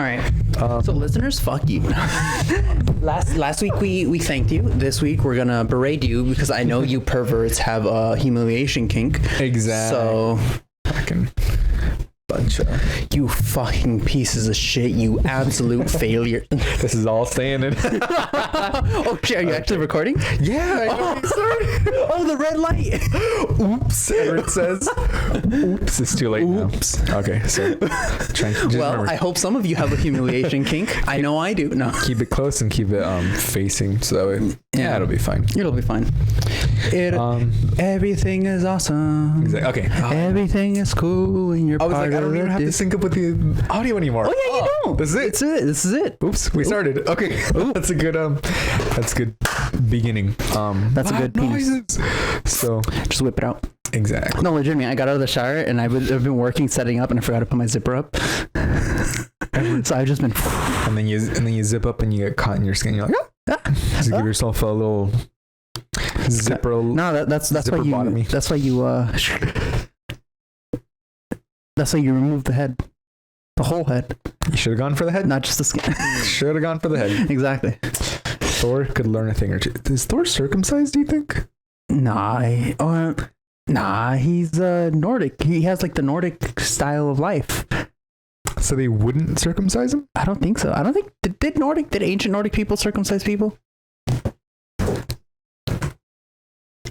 right. So listeners, fuck you. Last week we thanked you. This week we're gonna berate you because I know you perverts have a humiliation kink. Exactly. So fucking bunch of... You fucking pieces of shit. You absolute failure. This is all staying in. Oh shit, are you actually recording? Yeah. Oh, the red light. Oops. It says. Oops. It's too late Oops. now. Okay. So well, I hope some of you have a humiliation kink. I know I do. No. Keep it close and keep it facing so that way. Yeah, it'll be fine. It'll be fine. Everything is awesome. Exactly. Okay. Everything is cool when you're I was part like, I don't even have to sync up with the audio anymore. Oh yeah, you don't. This is it. This is it. Oops, we started. Okay. That's a good that's good beginning. That's a good penis. Noises. So just whip it out. Exactly. No, legitimately, I got out of the shower and I've been working setting up and I forgot to put my zipper up. So I've just been and then you zip up and you get caught in your skin. You're like, just give yourself a little zipper. No, that's why you bottomy. that's why you remove the head. The whole head. You should have gone for the head. Not just the skin. Should have gone for the head. Exactly. Thor could learn a thing or two. Is Thor circumcised, do you think? Nah, he's Nordic. He has like the Nordic style of life. So they wouldn't circumcise him? I don't think so. I don't think did ancient Nordic people circumcise people?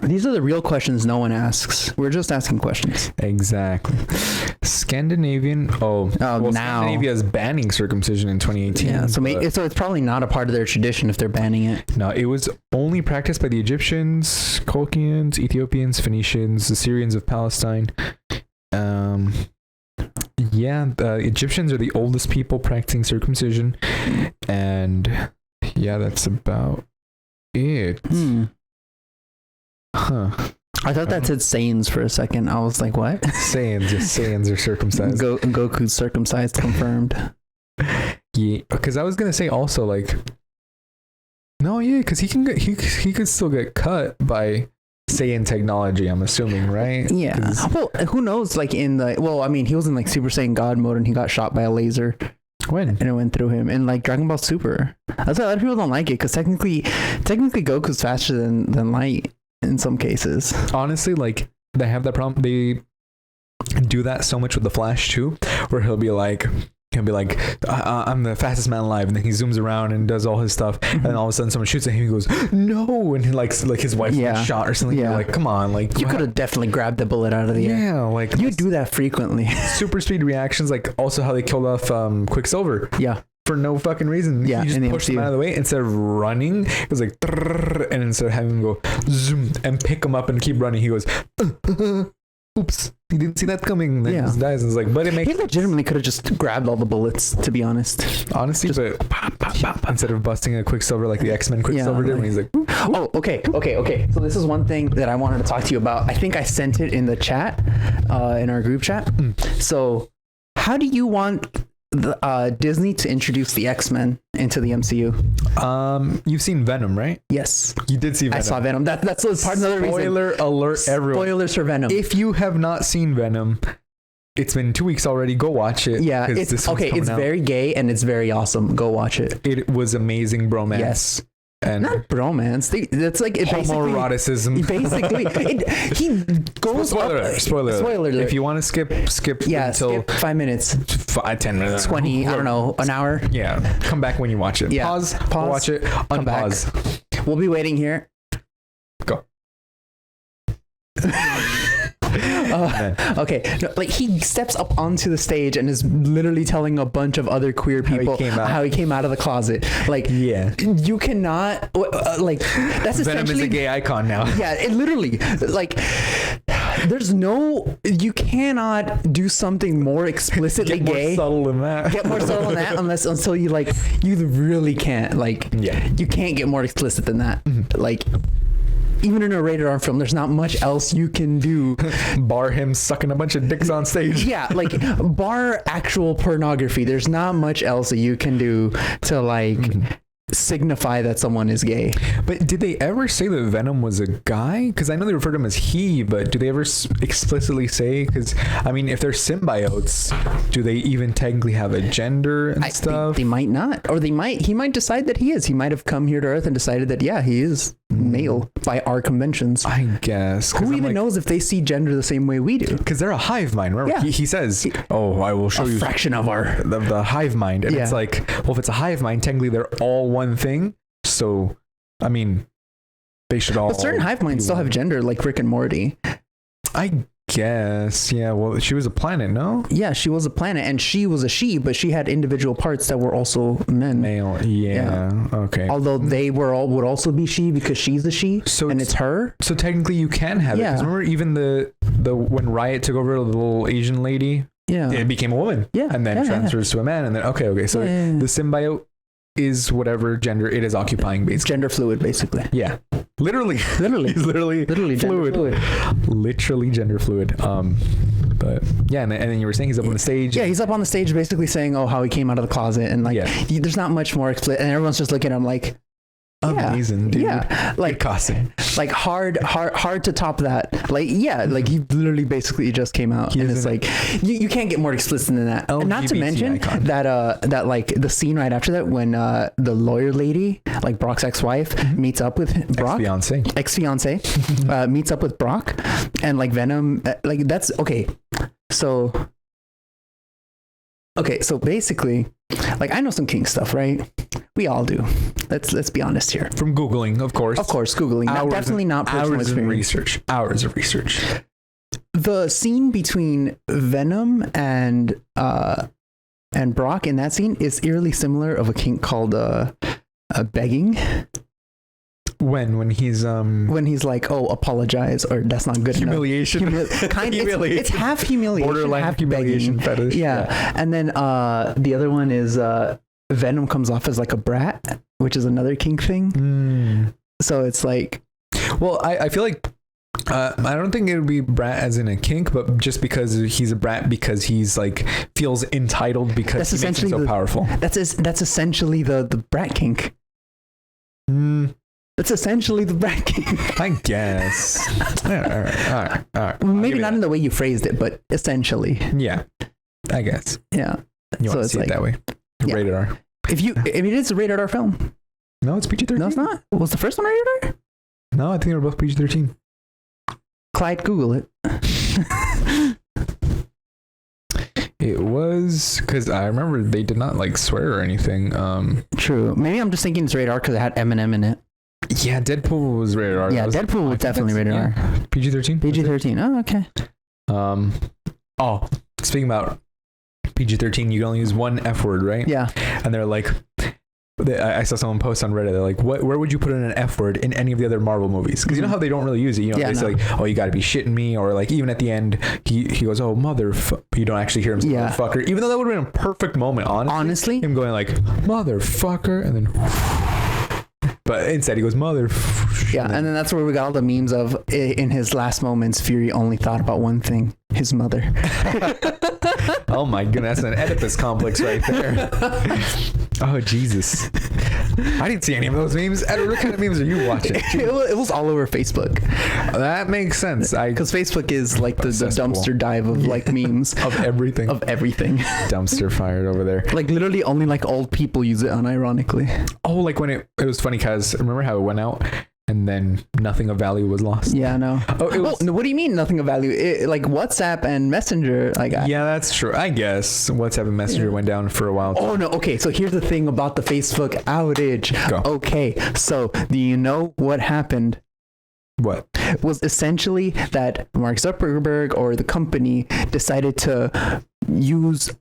These are the real questions no one asks. We're just asking questions. Exactly. Scandinavian. Now Scandinavia is banning circumcision in 2018. Yeah, so it's probably not a part of their tradition if they're banning it. No, it was only practiced by the Egyptians, Colchians, Ethiopians, Phoenicians, the Syrians of Palestine. The Egyptians are the oldest people practicing circumcision, and yeah, that's about it. Huh. I thought that said Saiyans for a second. I was like, what? Saiyans are circumcised. Goku's circumcised, confirmed. Yeah, because I was gonna say also like, no, yeah, because he could still get cut by Saiyan technology. I'm assuming, right? Yeah. Well, who knows? Like he was in like Super Saiyan God mode and he got shot by a laser. When? And it went through him in like Dragon Ball Super. That's why a lot of people don't like it because technically Goku's faster than light. In some cases, honestly, like they have that problem. They do that so much with the Flash too, where he'll be like, I'm the fastest man alive, and then he zooms around and does all his stuff, and then all of a sudden someone shoots at him. He goes, no, and he like his wife gets shot or something. Yeah. You're like, come on, like you could have definitely grabbed the bullet out of the air. Yeah, like you do that frequently. Super speed reactions, like also how they killed off Quicksilver. Yeah. For no fucking reason. Yeah, you just pushed him out of the way instead of running. It was like, and instead of having him go zoom and pick him up and keep running, he goes, oops, he didn't see that coming. Then he just dies. And it's like, but it makes. He legitimately could have just grabbed all the bullets, to be honest. Honestly, just but pop, pop, pop, instead of busting a Quicksilver like the X-Men Quicksilver did when he's like, ooh. Oh, okay. So this is one thing that I wanted to talk to you about. I think I sent it in the chat, in our group chat. So, how do you want Disney to introduce the X-Men into the MCU? You've seen Venom, right? Yes. You did see Venom. I saw Venom. That's part of another reason. Spoiler alert, everyone. Spoilers for Venom. If you have not seen Venom, it's been 2 weeks already. Go watch it. Yeah, it's very gay and it's very awesome. Go watch it. It was amazing bromance. Yes. And not bromance. It's like homoeroticism. Basically, he goes Spoiler alert. If you want to skip until 5 minutes, 10 minutes, 20. I don't know, an hour. Yeah, come back when you watch it. Yeah. Pause. Watch it. Unpause. We'll be waiting here. Go. Okay, no, like he steps up onto the stage and is literally telling a bunch of other queer people how he came out of the closet. Like, yeah, you cannot like that's Venom is a gay icon now. Yeah, it literally like. You cannot do something more explicitly gay. Get more subtle than that. until you really can't. You can't get more explicit than that. Like, even in a rated R film, there's not much else you can do. Bar him sucking a bunch of dicks on stage. Yeah, like bar actual pornography. There's not much else that you can do to signify that someone is gay. But did they ever say that Venom was a guy? Because I know they refer to him as he, but do they ever explicitly say? Because I mean, if they're symbiotes, do they even technically have a gender and stuff? They might not, or he might decide that he is. He might have come here to Earth and decided that he is male by our conventions. I guess. Who even knows if they see gender the same way we do? Because they're a hive mind. Remember, he says, "Oh, I will show you a fraction of our the hive mind," and it's like, well, if it's a hive mind, technically they're all one thing. So, I mean, they should all. But certain hive minds still have gender, like Rick and Morty. I guess, yeah. Well, she was a planet, no? Yeah, she was a planet, and she was a she, but she had individual parts that were also men. Male, yeah. Okay. Although they would also be she because she's a she, and it's her. So technically, you can have it. Because remember, even the when Riot took over the little Asian lady, it became a woman. Yeah, and then transfers to a man, and then okay. So the symbiote is whatever gender it is occupying, basically. Gender fluid, basically. Yeah. Literally. He's literally fluid. Literally gender fluid. But yeah, and then you were saying he's up on the stage. Yeah, he's up on the stage basically saying, how he came out of the closet, and like there's not much more explicit, and everyone's just looking at him like, amazing, dude. Yeah, like costume. Like hard to top that. Like like he literally basically just came out, and it's like you can't get more explicit than that. And not to mention that like the scene right after that when the lawyer lady, like Brock's ex-wife, meets up with Brock, ex-fiance, meets up with Brock, and like Venom, like that's okay. So basically, like I know some kink stuff, right? We all do. Let's be honest here. From Googling, of course. Googling. Definitely not personal experience. Hours of research. The scene between Venom and Brock in that scene is eerily similar of a kink called begging. When he's like, apologize, or that's not good humiliation. Enough. Humiliation. It's half humiliation, borderline half humiliation begging. fetish. Yeah. And then the other one is Venom comes off as like a brat, which is another kink thing. So it's like, well, I feel like I don't think it would be brat as in a kink, but just because he's a brat because he's like feels entitled because he makes him so powerful. That's essentially the brat kink. That's essentially the brat kink. I guess. All right. Well, maybe not in the way you phrased it, but essentially. Yeah, I guess. Yeah. You want to see it that way. Rated R. If it is a rated R film. No, it's PG-13. No, it's not. Was the first one rated R? No, I think they were both PG-13. Clyde, Google it. It was because I remember they did not like swear or anything. True. Maybe I'm just thinking it's rated R because it had Eminem in it. Yeah, Deadpool was rated R. Yeah, Deadpool was definitely rated R. PG-13. PG-13. Oh, okay. Speaking about PG-13, you can only use one F word, right? Yeah. And they're like, I saw someone post on Reddit. They're like, where would you put in an F word in any of the other Marvel movies? Because you know how they don't really use it. You know, they say like, oh, you got to be shitting me, or like even at the end, he goes, oh, you don't actually hear him say motherfucker, even though that would have been a perfect moment. Honestly, him going like motherfucker, and then, but instead he goes mother. Yeah, and then that's where we got all the memes of in his last moments, Fury only thought about one thing: his mother. Oh my goodness, that's an Oedipus complex right there. Oh Jesus, I didn't see any of those memes. Edward, what kind of memes are you watching? It was all over Facebook. That makes sense. Because Facebook is like the dumpster dive of like memes of everything. Dumpster fired over there. Like literally only like old people use it unironically. Oh, like when it was funny because remember how it went out and then nothing of value was lost. Yeah, I know. What do you mean nothing of value? Like WhatsApp and Messenger. Like yeah, that's true. I guess WhatsApp and Messenger went down for a while. Oh no. Okay, so here's the thing about the Facebook outage. Go. Okay, so do you know what happened? What? Was essentially that Mark Zuckerberg or the company decided to use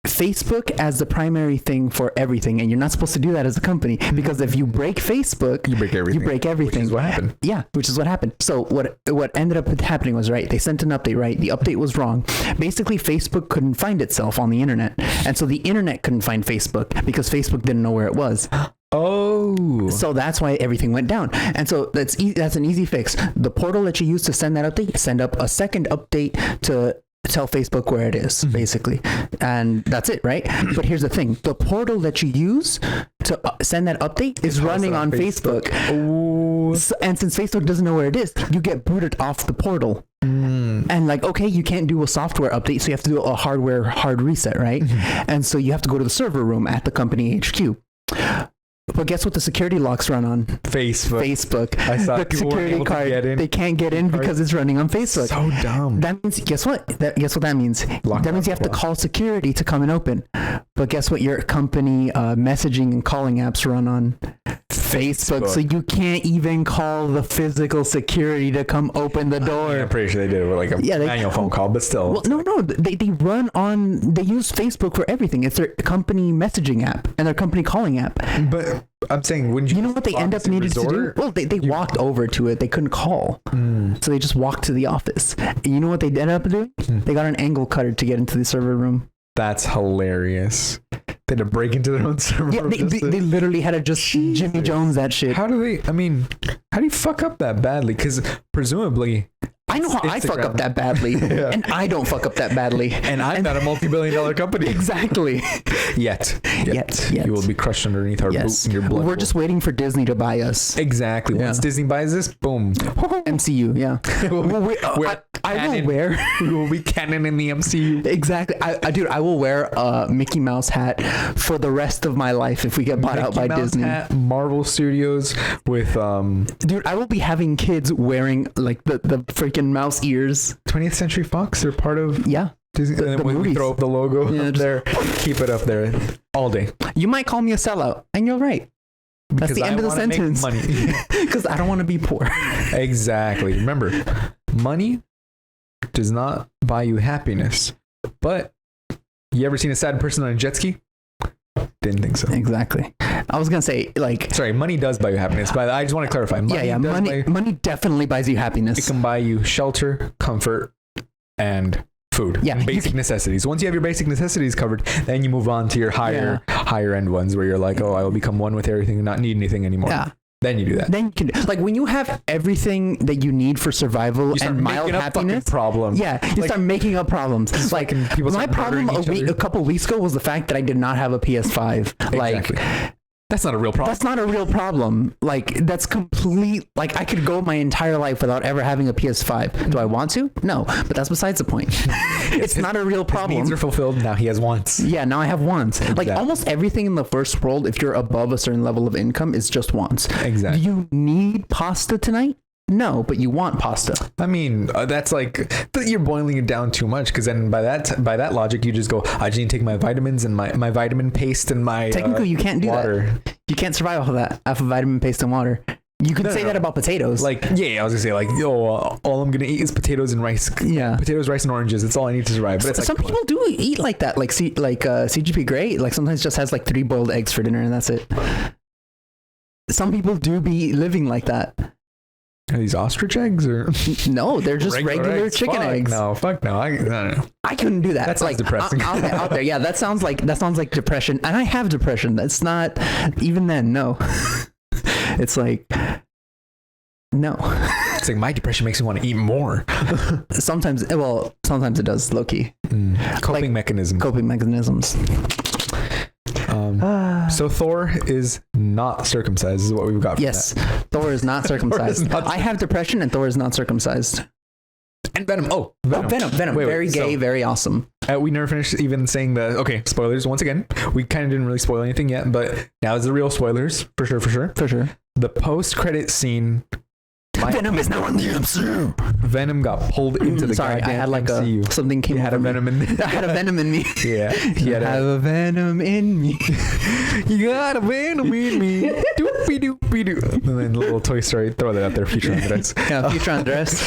Facebook as the primary thing for everything, and you're not supposed to do that as a company, because if you break Facebook, you break everything. Which is what happened. Yeah, which is what happened. So what ended up happening was, right, they sent an update, right? The update was wrong. Basically, Facebook couldn't find itself on the internet, and so the internet couldn't find Facebook because Facebook didn't know where it was. Oh, so that's why everything went down. And so that's an easy fix. The portal that you use to send that update, send up a second update to tell Facebook where it is, basically. And that's it, right? But here's the thing. The portal that you use to send that update is running on Facebook. And since Facebook doesn't know where it is, you get booted off the portal. And like, okay, you can't do a software update, so you have to do a hardware hard reset, right? And so you have to go to the server room at the company HQ. But guess what the security locks run on? Facebook. I saw the people weren't security able to card. get in. They can't get in because it's running on Facebook. So dumb. That means, guess what? Guess what that means? That means you have to call security to come and open. But guess what? Your company messaging and calling apps run on Facebook. So you can't even call the physical security to come open the door. I'm pretty sure they did it with like a manual phone call, but still. Well, no. They run on, they use Facebook for everything. It's their company messaging app and their company calling app. But I'm saying, wouldn't you? You know what they end up needing to do? Well, they walked over to it. They couldn't call. So they just walked to the office. And you know what they ended up doing? They got an angle cutter to get into the server room. That's hilarious. They had to break into their own server. Yeah, they literally had to just Jimmy Jones that shit. How do you fuck up that badly? Because presumably... I know how I fuck up that badly. And I don't fuck up that badly. And I'm not a multi-billion-dollar company. Exactly. Yet. Yet. You will be crushed underneath our boot and your blood. We're just waiting for Disney to buy us. Exactly. Once Disney buys this, boom. MCU, yeah. I will wear... We will be canon in the MCU. Exactly. I will wear a Mickey Mouse hat for the rest of my life if we get bought out by Disney. Hat, Marvel Studios with... Dude, I will be having kids wearing like the freaking mouse ears. 20th Century Fox, they're part of Disney. The and then we throw up the logo up there, keep it up there all day. You might call me a sellout, and you're right. That's the end of the sentence. Because I don't want to be poor. Exactly. Remember, money does not buy you happiness. But you ever seen a sad person on a jet ski? Didn't think so. Exactly. I was gonna say, like, sorry, money does buy you happiness, but I just want to clarify. Money definitely buys you happiness. It can buy you shelter, comfort, and food. Yeah, basic necessities. Once you have your basic necessities covered, then you move on to your higher end ones where you're like, oh, I will become one with everything and not need anything anymore. Yeah. Then you do that. Then you can, like, when you have everything that you need for survival and mild happiness, problems. Yeah, you start making up problems. Like, my problem a couple weeks ago was the fact that I did not have a PS5. Exactly. Like, that's not a real problem. That's not a real problem. Like, that's complete. Like, I could go my entire life without ever having a PS5. Do I want to? No, but that's besides the point. It's not a real problem. His needs are fulfilled. Now he has wants. Yeah, now I have wants. Exactly. Like, almost everything in the first world, if you're above a certain level of income, is just wants. Exactly. Do you need pasta tonight? No, but you want pasta. I mean, that's like, you're boiling it down too much, because then by that logic, you just go, I just need to take my vitamins and my vitamin paste and my technically you can't do water. That. You can't survive off of that, off of vitamin paste and water. You could say that about potatoes. Like, I was gonna say, like, all I'm gonna eat is potatoes and rice. Yeah, potatoes, rice, and oranges. That's all I need to survive. But it's some people do eat like that. Like, CGP Grey, like, sometimes just has like 3 boiled eggs for dinner and that's it. Some people do be living like that. Are these ostrich eggs or no? They're just regular chicken eggs. Fuck no. I couldn't do that. That sounds depressing. Out there, yeah. That sounds like depression, and I have depression. That's not even then. No, it's like no. It's like my depression makes me want to eat more. Sometimes it does. Low key. Coping mechanisms. So Thor is not circumcised is what we've got. Yes, Thor is not circumcised. I have depression and Thor is not circumcised. And Venom. Venom. Very gay, very awesome. We never finished even saying okay, spoilers once again. We kind of didn't really spoil anything yet, but now is the real spoilers for sure. The post-credit scene. Venom is now in the MCU. Venom got pulled into the goddamn I had like MCU. Something came. He had a venom in me. I had a venom in me. Yeah, you have a venom in me. You got a venom in me. Doopy doopy doo. And then little Toy Story. Throw that out there. Future Andres. Yeah, Future Andres.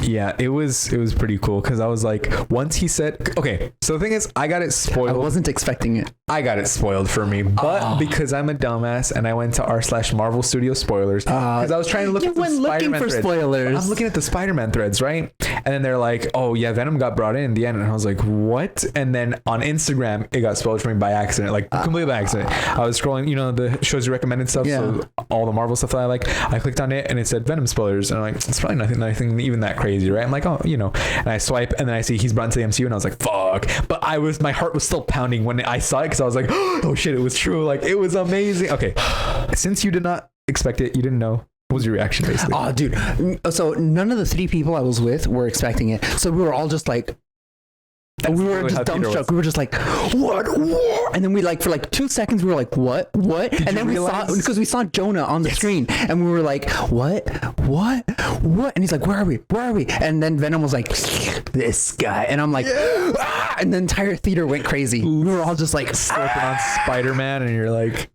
Yeah, it was pretty cool because I was like, once he said, okay. So the thing is, I got it spoiled. I wasn't expecting it. I got it spoiled for me, but because I'm a dumbass and I went to r/Marvel Studio spoilers because I was trying to look. You went looking for spoilers. I'm looking at the Spider-Man threads, right? And then they're like, oh yeah, Venom got brought in the end. And I was like, what? And then on Instagram, it got spoiled for me by accident, like completely by accident. I was scrolling, the shows you recommended stuff. Yeah. So all the Marvel stuff that I like, I clicked on it and it said Venom spoilers. And I'm like, it's probably nothing even that crazy, right? I'm like, oh, and I swipe and then I see he's brought into the MCU and I was like, fuck. But my heart was still pounding when I saw it because I was like, oh shit, it was true. Like, it was amazing. Okay. Since you did not expect it, you didn't know. What was your reaction, basically? Oh, dude. So none of the 3 people I was with were expecting it. So we were all just like, we were just dumbstruck. We were just like, what? And then we for 2 seconds, we were like, what? And then we saw Jonah on the screen and we were like, what? And he's like, where are we? And then Venom was like, this guy. And I'm like, ah! And the entire theater went crazy. We were all just like, slipping on Spider-Man and you're like,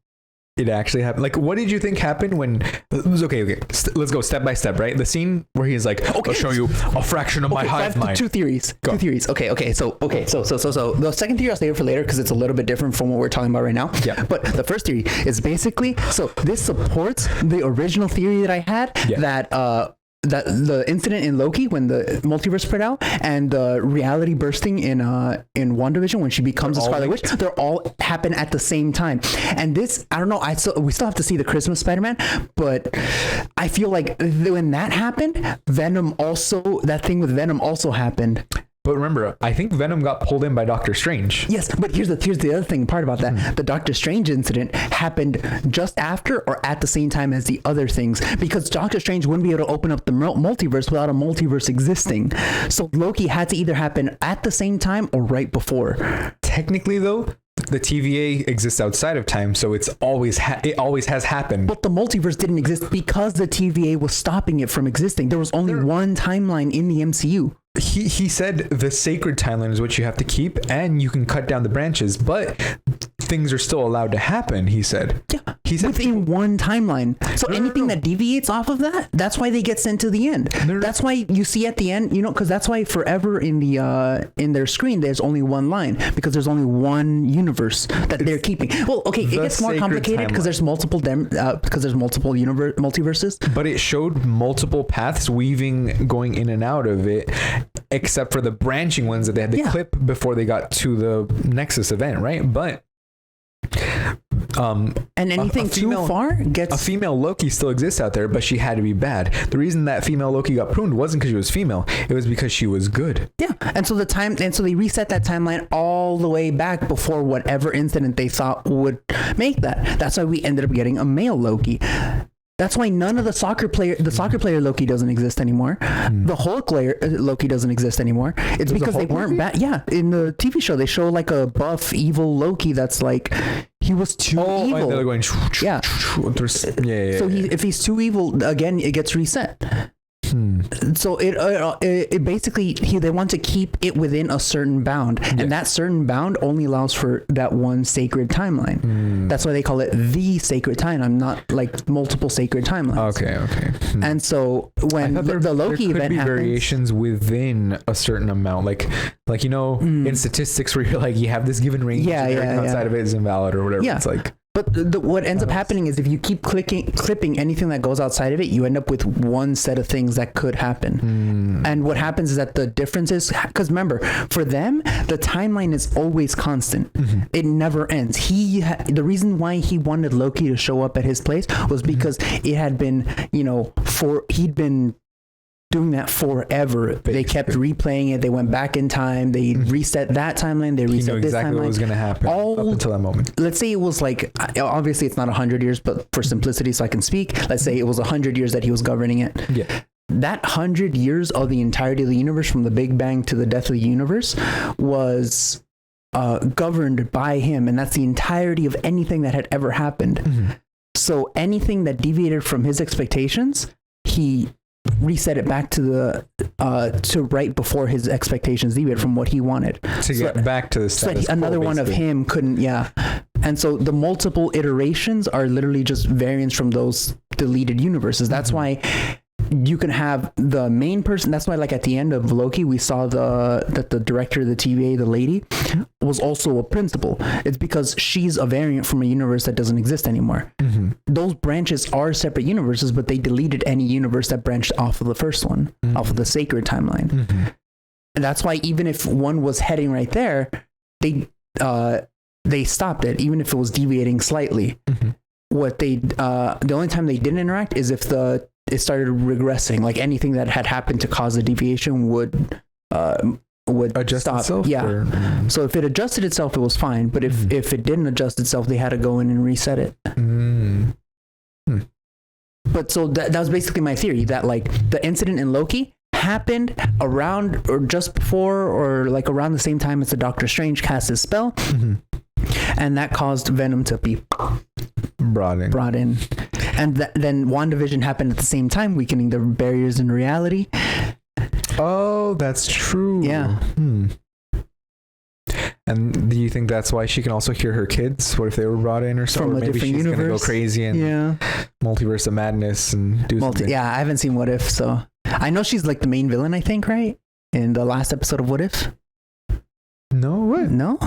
it actually happened. Like, what did you think happened when it was okay? Let's go step by step, right? The scene where he's like, okay, I'll show you a fraction of my hive mind. Two theories. Okay. So the second theory I'll save for later because it's a little bit different from what we're talking about right now. Yeah. But the first theory is basically, so this supports the original theory that I had that the incident in Loki when the multiverse spread out and the reality bursting in WandaVision when she becomes a Scarlet Witch, they're all happen at the same time. And this, I don't know, we still have to see the Christmas Spider-Man, but I feel like when that happened, that thing with Venom also happened. But remember, I think Venom got pulled in by Doctor Strange. Yes, but here's the other thing part about that. The Doctor Strange incident happened just after or at the same time as the other things because Doctor Strange wouldn't be able to open up the multiverse without a multiverse existing. So Loki had to either happen at the same time or right before. Technically, though, the TVA exists outside of time, so it always has happened. But the multiverse didn't exist because the TVA was stopping it from existing. There was only one timeline in the MCU. He said the sacred timeline is what you have to keep, and you can cut down the branches, but things are still allowed to happen, he said. Yeah, he said within one timeline. So anything that deviates off of that, that's why they get sent to the end. That's why you see at the end, because that's why forever in their screen, there's only one line, because there's only one universe that they're keeping. Well, okay, it gets more complicated because there's multiple multiverses. But it showed multiple paths weaving, going in and out of it, except for the branching ones that they had to clip before they got to the Nexus event, right? But and anything too far gets... A female Loki still exists out there, but she had to be bad. The reason that female Loki got pruned wasn't because she was female. It was because she was good. Yeah. And so they reset that timeline all the way back before whatever incident they thought would make that. That's why we ended up getting a male Loki. That's why none of the soccer player Loki doesn't exist anymore. The Hulk Loki doesn't exist anymore. It's because they weren't bad. Yeah, in the TV show they show like a buff evil Loki that's like he was too evil. They're going yeah. So if he's too evil again, it gets reset. So it basically they want to keep it within a certain bound, and that certain bound only allows for that one sacred timeline. That's why they call it the sacred timeline, not like multiple sacred timelines. Okay. And so when the Loki event happens, variations within a certain amount, like in statistics where you're like you have this given range, outside of it is invalid or whatever. It's like. But what ends up happening is if you keep clipping anything that goes outside of it, you end up with one set of things that could happen. And what happens is that the difference is, because remember, for them, the timeline is always constant. It never ends. The reason why he wanted Loki to show up at his place was because it had been, he'd been doing that forever. Basically. They kept replaying it. They went back in time. They reset that timeline. They reset this timeline. What was going to happen up until that moment. Let's say it was like, obviously it's not 100 years, but for simplicity so I can speak, let's say it was 100 years that he was governing it. Yeah. That 100 years of the entirety of the universe from the Big Bang to the death of the universe was governed by him. And that's the entirety of anything that had ever happened. So anything that deviated from his expectations, he reset it back to right before his expectations deviated from what he wanted to get back to the status quo, another one of him couldn't. And so the multiple iterations are literally just variants from those deleted universes. That's why you can have the main person. That's why, like at the end of Loki, we saw that the director of the TVA, the lady, was also a principal. It's because she's a variant from a universe that doesn't exist anymore. Those branches are separate universes, but they deleted any universe that branched off of the first one, off of the sacred timeline. And that's why even if one was heading right there, they stopped it, even if it was deviating slightly. What the only time they didn't interact is if it started regressing, like anything that had happened to cause a deviation would adjust stop. itself. So if it adjusted itself, it was fine. But if it didn't adjust itself, they had to go in and reset it. But so that was basically my theory, that like the incident in Loki happened around or just before or like around the same time as the Doctor Strange cast his spell. And that caused Venom to be brought in. And then WandaVision happened at the same time, weakening the barriers in reality. Oh, that's true. Yeah. And do you think that's why she can also hear her kids? What if they were brought in or something? From a maybe different she's universe. gonna go crazy and multiverse of madness and do something. Yeah, I haven't seen What If, so I know she's like the main villain, I think, right? In the last episode of What If. No, what? No.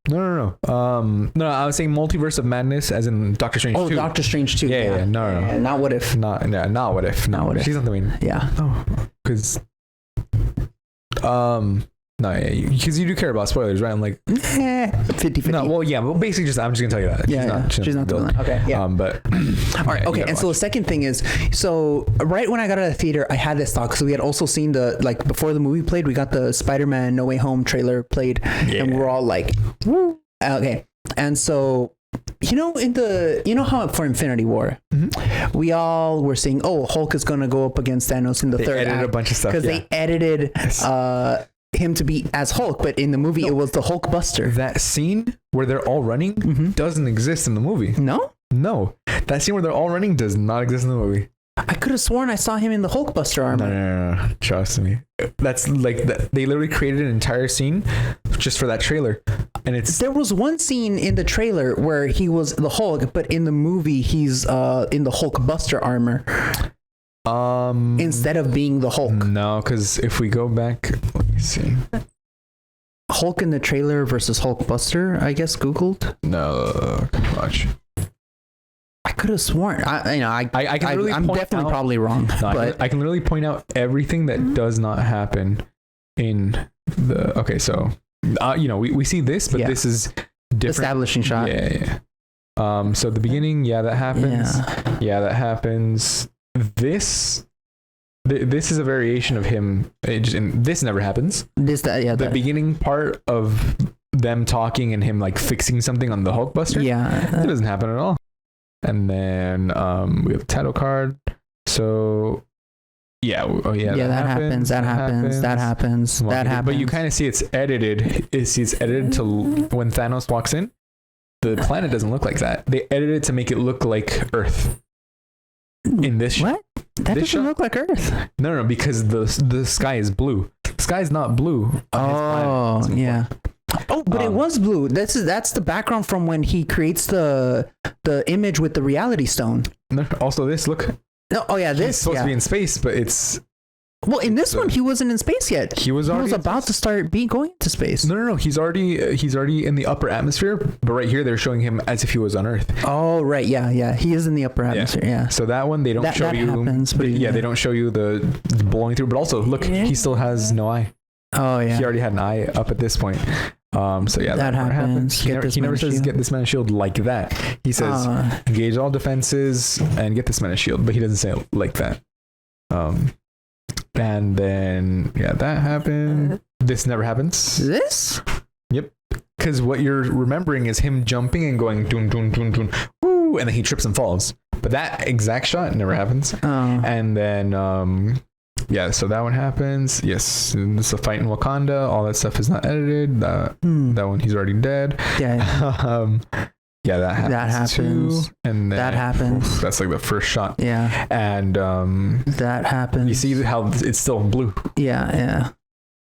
No, I was saying multiverse of madness as in Doctor Strange 2. Oh, Doctor Strange 2. Yeah, no. Yeah, not What If. Not What If. Not What If. She's not the main. Yeah. Oh, because no, yeah, because you do care about spoilers, right? I'm like 50-50. No, well, yeah, but basically I'm just gonna tell you that. She's not the villain. Okay, yeah. But all right, okay. And so the second thing is, so right when I got out of the theater, I had this thought because we had also seen before the movie played, we got the Spider-Man No Way Home trailer played, and we're all like, woo. Okay. And so, how for Infinity War, we all were saying, oh, Hulk is gonna go up against Thanos in the third act. They edited a bunch of stuff because they edited him to be as Hulk, but in the movie it was the Hulk Buster. That scene where they're all running doesn't exist in the movie. No, that scene where they're all running does not exist in the movie. I could have sworn I saw him in the Hulk Buster armor. No, trust me. That's like they literally created an entire scene just for that trailer, and there was one scene in the trailer where he was the Hulk, but in the movie he's in the Hulk Buster armor. Instead of being the Hulk. No, because if we go back, let me see. Hulk in the trailer versus Hulk Buster, I guess Googled. No, watch. I could have sworn. I'm definitely probably wrong. No, but I can literally point out everything that does not happen in the. Okay, so we see this, but this is different. Establishing shot. Yeah. So the beginning, that happens. Yeah, that happens. This is a variation of him. This never happens. The beginning part of them talking and him like fixing something on the Hulkbuster. It doesn't happen at all. And then we have the title card. So that happens. But you kind of see it's edited. It's edited to when Thanos walks in. The planet doesn't look like that. They edited it to make it look like Earth. In this what? That doesn't look like Earth. No, because the sky is blue. The sky is not blue. Oh, yeah. Oh, but it was blue. That's the background from when he creates the image with the reality stone. No, also this look. No, oh yeah, this he's supposed to be in space, but it's. Well, in this one, he wasn't in space yet. He was about to start going into space. No. He's already in the upper atmosphere. But right here, they're showing him as if he was on Earth. Oh, right. Yeah. He is in the upper atmosphere. Yeah. So that one, they don't show you. Happens, but they don't show you the blowing through. But also, look, he still has no eye. Oh, yeah. He already had an eye up at this point. So yeah, that happens. He never says get this man a shield like that. He says engage all defenses and get this man a shield, but he doesn't say it like that. And then that happened. This never happens. This? Yep. Because what you're remembering is him jumping and going dun dun dun dun woo, and then he trips and falls. But that exact shot never happens. And then so that one happens. Yes, it's a fight in Wakanda. All that stuff is not edited. That one he's already dead. Yeah. That happens. Too. And then, that happens. That's like the first shot. Yeah. And that happens. You see how it's still blue. Yeah.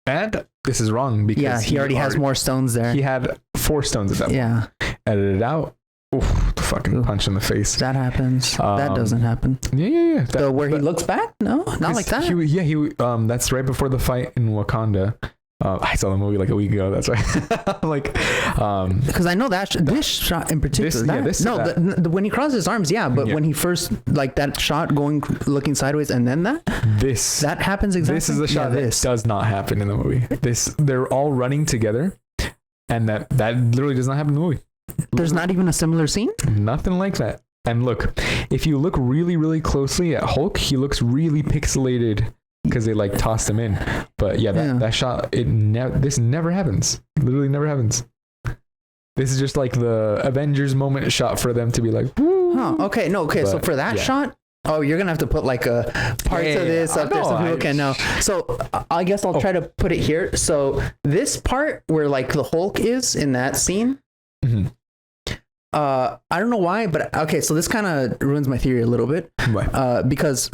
And this is wrong because he already has more stones there. He had 4 stones at that point. Yeah. Edited out. Oof, the fucking punch in the face. That happens. That doesn't happen. Yeah. Where he looks back? No, not like that. He that's right before the fight in Wakanda. I saw the movie like a week ago. That's why. I'm like, because I know that this shot in particular. When he crosses his arms, but when he first like that shot looking sideways, and then that happens exactly. This is the shot that does not happen in the movie. They're all running together, and that literally does not happen in the movie. There's not even a similar scene. Nothing like that. And look, if you look really, really closely at Hulk, he looks really pixelated. Because they like tossed him in, but that shot, this never happens. Literally never happens. This is just like the Avengers moment shot for them to be like, woo. Okay. So for that shot, you're gonna have to put like a parts of this up there so people can know. So I guess I'll try to put it here. So this part where like the Hulk is in that scene. Mm-hmm. I don't know why, but okay. So this kind of ruins my theory a little bit. Why? Because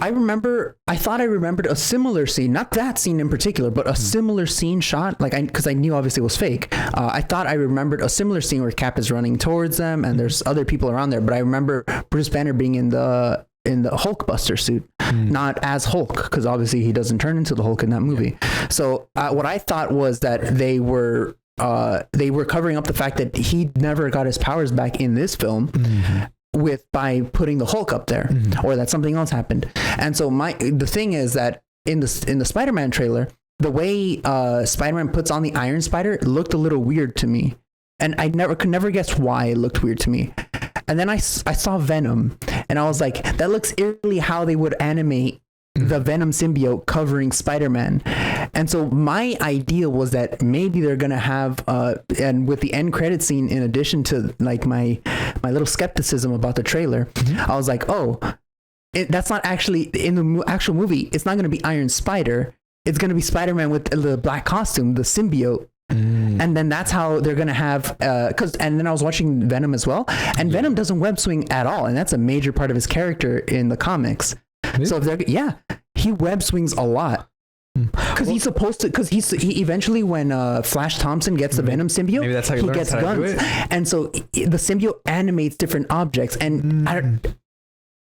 I thought I remembered a similar scene, not that scene in particular, but a similar scene shot, because I knew obviously it was fake. I thought I remembered a similar scene where Cap is running towards them and there's other people around there, but I remember Bruce Banner being in the Hulkbuster suit, not as Hulk, because obviously he doesn't turn into the Hulk in that movie. So what I thought was that they were covering up the fact that he never got his powers back in this film. Mm-hmm. By putting the Hulk up there, or that something else happened. And so the thing is that in the Spider-Man trailer, the way Spider-Man puts on the Iron Spider looked a little weird to me, and I could never guess why it looked weird to me. And then I saw Venom, and I was like, that looks eerily how they would animate the Venom symbiote covering Spider-Man. And so my idea was that maybe they're gonna have and with the end credit scene, in addition to like my little skepticism about the trailer, I was like, that's not actually in the actual movie. It's not gonna be Iron Spider. It's gonna be Spider-Man with the black costume, the symbiote. And then that's how they're gonna have and then I was watching Venom as well, and Venom doesn't web swing at all, and that's a major part of his character in the comics. So if he web swings a lot because he's supposed to. Because he eventually, when Flash Thompson gets the Venom symbiote, maybe that's how he gets guns, and so the symbiote animates different objects, and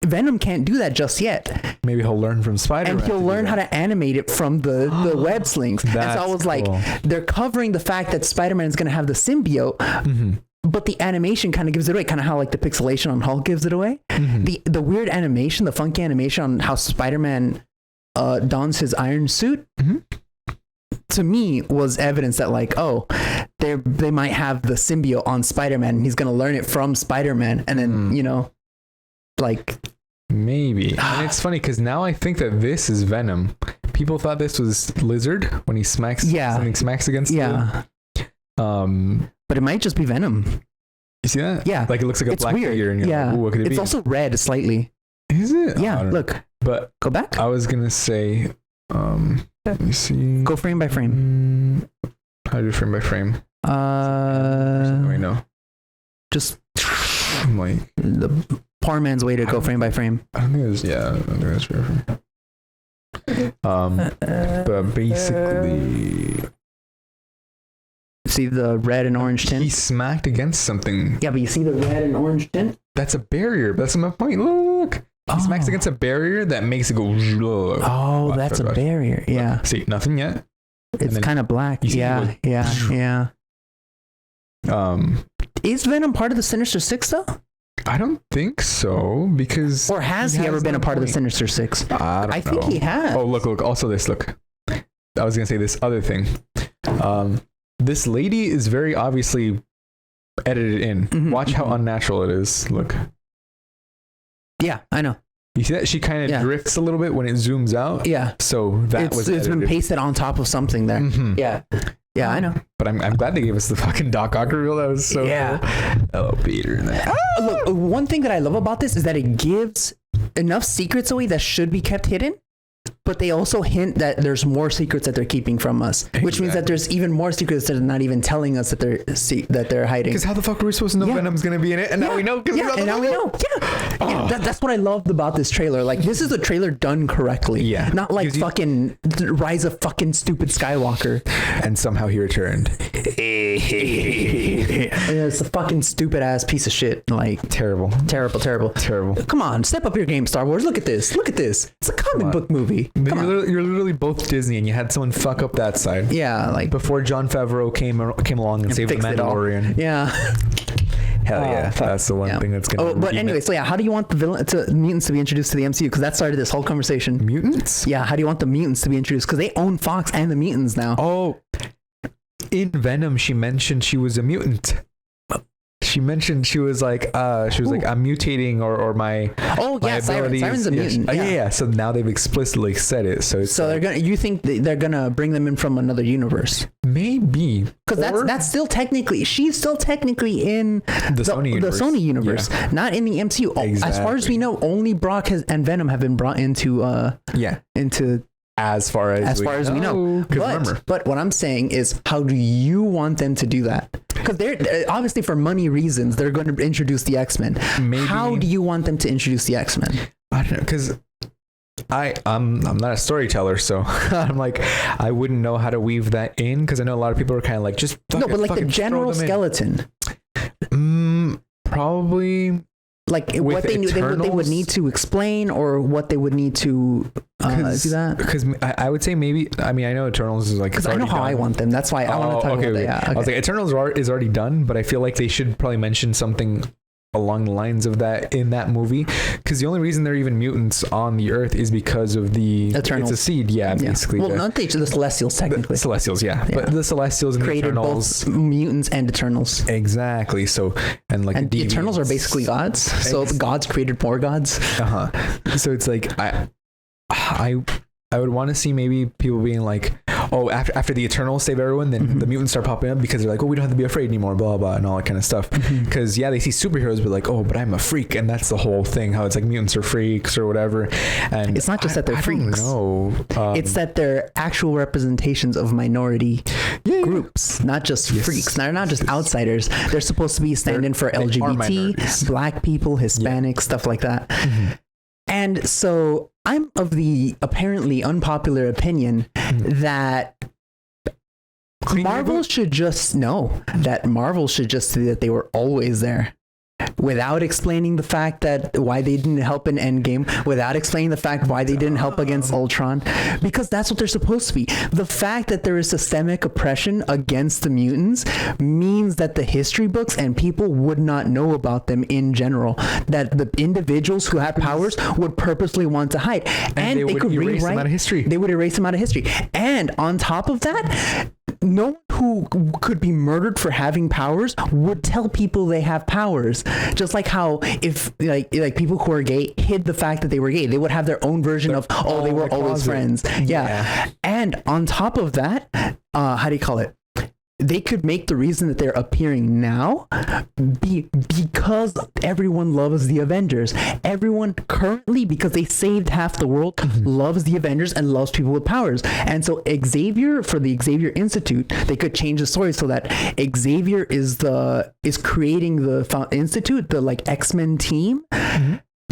Venom can't do that just yet. Maybe he'll learn from Spider-Man, and he'll learn how to animate it from the web slings. And so I was like, they're covering the fact that Spider-Man is going to have the symbiote. Mm-hmm. But the animation kind of gives it away, kind of how like the pixelation on Hulk gives it away. Mm-hmm. The weird animation, the funky animation on how Spider-Man dons his iron suit, to me was evidence that like, they might have the symbiote on Spider-Man, and he's gonna learn it from Spider-Man, and then like maybe. And it's funny because now I think that this is Venom. People thought this was Lizard when he smacks something smacks against but it might just be Venom. You see that? Yeah. Like it looks like a black figure. And you're like, what could it be? It's also red slightly. Is it? Yeah, look. But go back. I was going to say, let me see. Go frame by frame. How do you frame by frame? No. Just like the poor man's way to go frame by frame. I don't think it's, I don't think that's fair. But basically... See the red and orange tint? He smacked against something. Yeah, but you see the red and orange tint? That's a barrier. That's my point. Look. He smacks against a barrier that makes it go... Oh, that's a barrier. Yeah. See, nothing yet. It's kind of black. Yeah. Is Venom part of the Sinister Six, though? I don't think so, because... Or has he ever been a part of the Sinister Six? I think he has. Oh, look. Also this, look. I was going to say this other thing. This lady is very obviously edited in. Watch how unnatural it is. Look. Yeah, I know. You see that? She kind of drifts a little bit when it zooms out. Yeah. So it's been pasted on top of something there. Mm-hmm. Yeah. Yeah, I know. But I'm glad they gave us the fucking Doc Ock reveal. That was so cool. Hello, Peter. Look, one thing that I love about this is that it gives enough secrets away that should be kept hidden. But they also hint that there's more secrets that they're keeping from us, which means that there's even more secrets that are not even telling us that they're hiding. Because how the fuck are we supposed to know Venom's gonna be in it? And now we know. And now we know. That's what I loved about this trailer. Like, this is a trailer done correctly. Yeah. Not like fucking Rise of fucking stupid Skywalker. And somehow he returned. It's a fucking stupid ass piece of shit. Like, terrible. Come on, step up your game, Star Wars. Look at this. It's a comic book movie. You're literally both Disney, and you had someone fuck up that side. Yeah, like Before Jon Favreau came along and saved the Mandalorian. Yeah. Hell yeah, that's the one thing that's gonna. But anyway, so yeah, how do you want the mutants to be introduced to the MCU? Because that started this whole conversation. Mutants? Yeah, how do you want the mutants to be introduced? Because they own Fox and the mutants now. Oh, in Venom, she mentioned she was a mutant. She mentioned she was like I'm mutating or my Siren's a mutant. Yeah. So now they've explicitly said it. So they're gonna. You think they're gonna bring them in from another universe? Maybe, because that's still technically she's still technically in the Sony universe, not in the MCU. Exactly. As far as we know, only Brock and Venom have been brought into As far as we know. But what I'm saying is, how do you want them to do that? Because they're obviously, for money reasons, they're going to introduce the X-Men. How do you want them to introduce the X-Men? I don't know, because I'm not a storyteller, so I'm like, I wouldn't know how to weave that in, because I know a lot of people are kind of like, just the general skeleton. Probably. Like what they would need to explain, or what they would need to do that. Because I would say maybe. I mean, I know Eternals is like. Because I know how I want them. That's why I want to talk about that. Yeah, okay. I was like, Eternals is already done, but I feel like they should probably mention something along the lines of that in that movie, because the only reason they're even mutants on the Earth is because of the Eternals. It's a seed, basically. Well, not the Celestials technically. The Celestials, but the Celestials and created the Eternals, both mutants and Eternals. Exactly. So and the Eternals are basically gods. So the gods created more gods. So it's like I would want to see maybe people being like, oh, after the Eternals save everyone, then the mutants start popping up, because they're like, oh, we don't have to be afraid anymore, blah, blah, and all that kind of stuff. Because, they see superheroes, but like, oh, but I'm a freak. And that's the whole thing, how it's like mutants are freaks or whatever. And it's not just that they're freaks. No, it's that they're actual representations of minority groups, not just freaks. They're not just outsiders. They're supposed to be standing for LGBT, black people, Hispanic, stuff like that. And so I'm of the apparently unpopular opinion that Marvel should just know that Marvel should just say that they were always there, without explaining the fact that why they didn't help in Endgame, without explaining the fact why they didn't help against Ultron, because that's what they're supposed to be. The fact that there is systemic oppression against the mutants means that the history books and people would not know about them in general, that the individuals who have powers would purposely want to hide, and they could erase them out of history. They would erase them out of history. And on top of that, no one who could be murdered for having powers would tell people they have powers. Just like how if like people who are gay hid the fact that they were gay, they would have their own version of they were always friends. Yeah. And on top of that, how do you call it? They could make the reason that they're appearing now be because everyone loves the Avengers. Everyone currently, because they saved half the world, loves the Avengers and loves people with powers. And so Xavier, for the Xavier Institute, they could change the story so that Xavier is creating the Institute, the like X-Men team.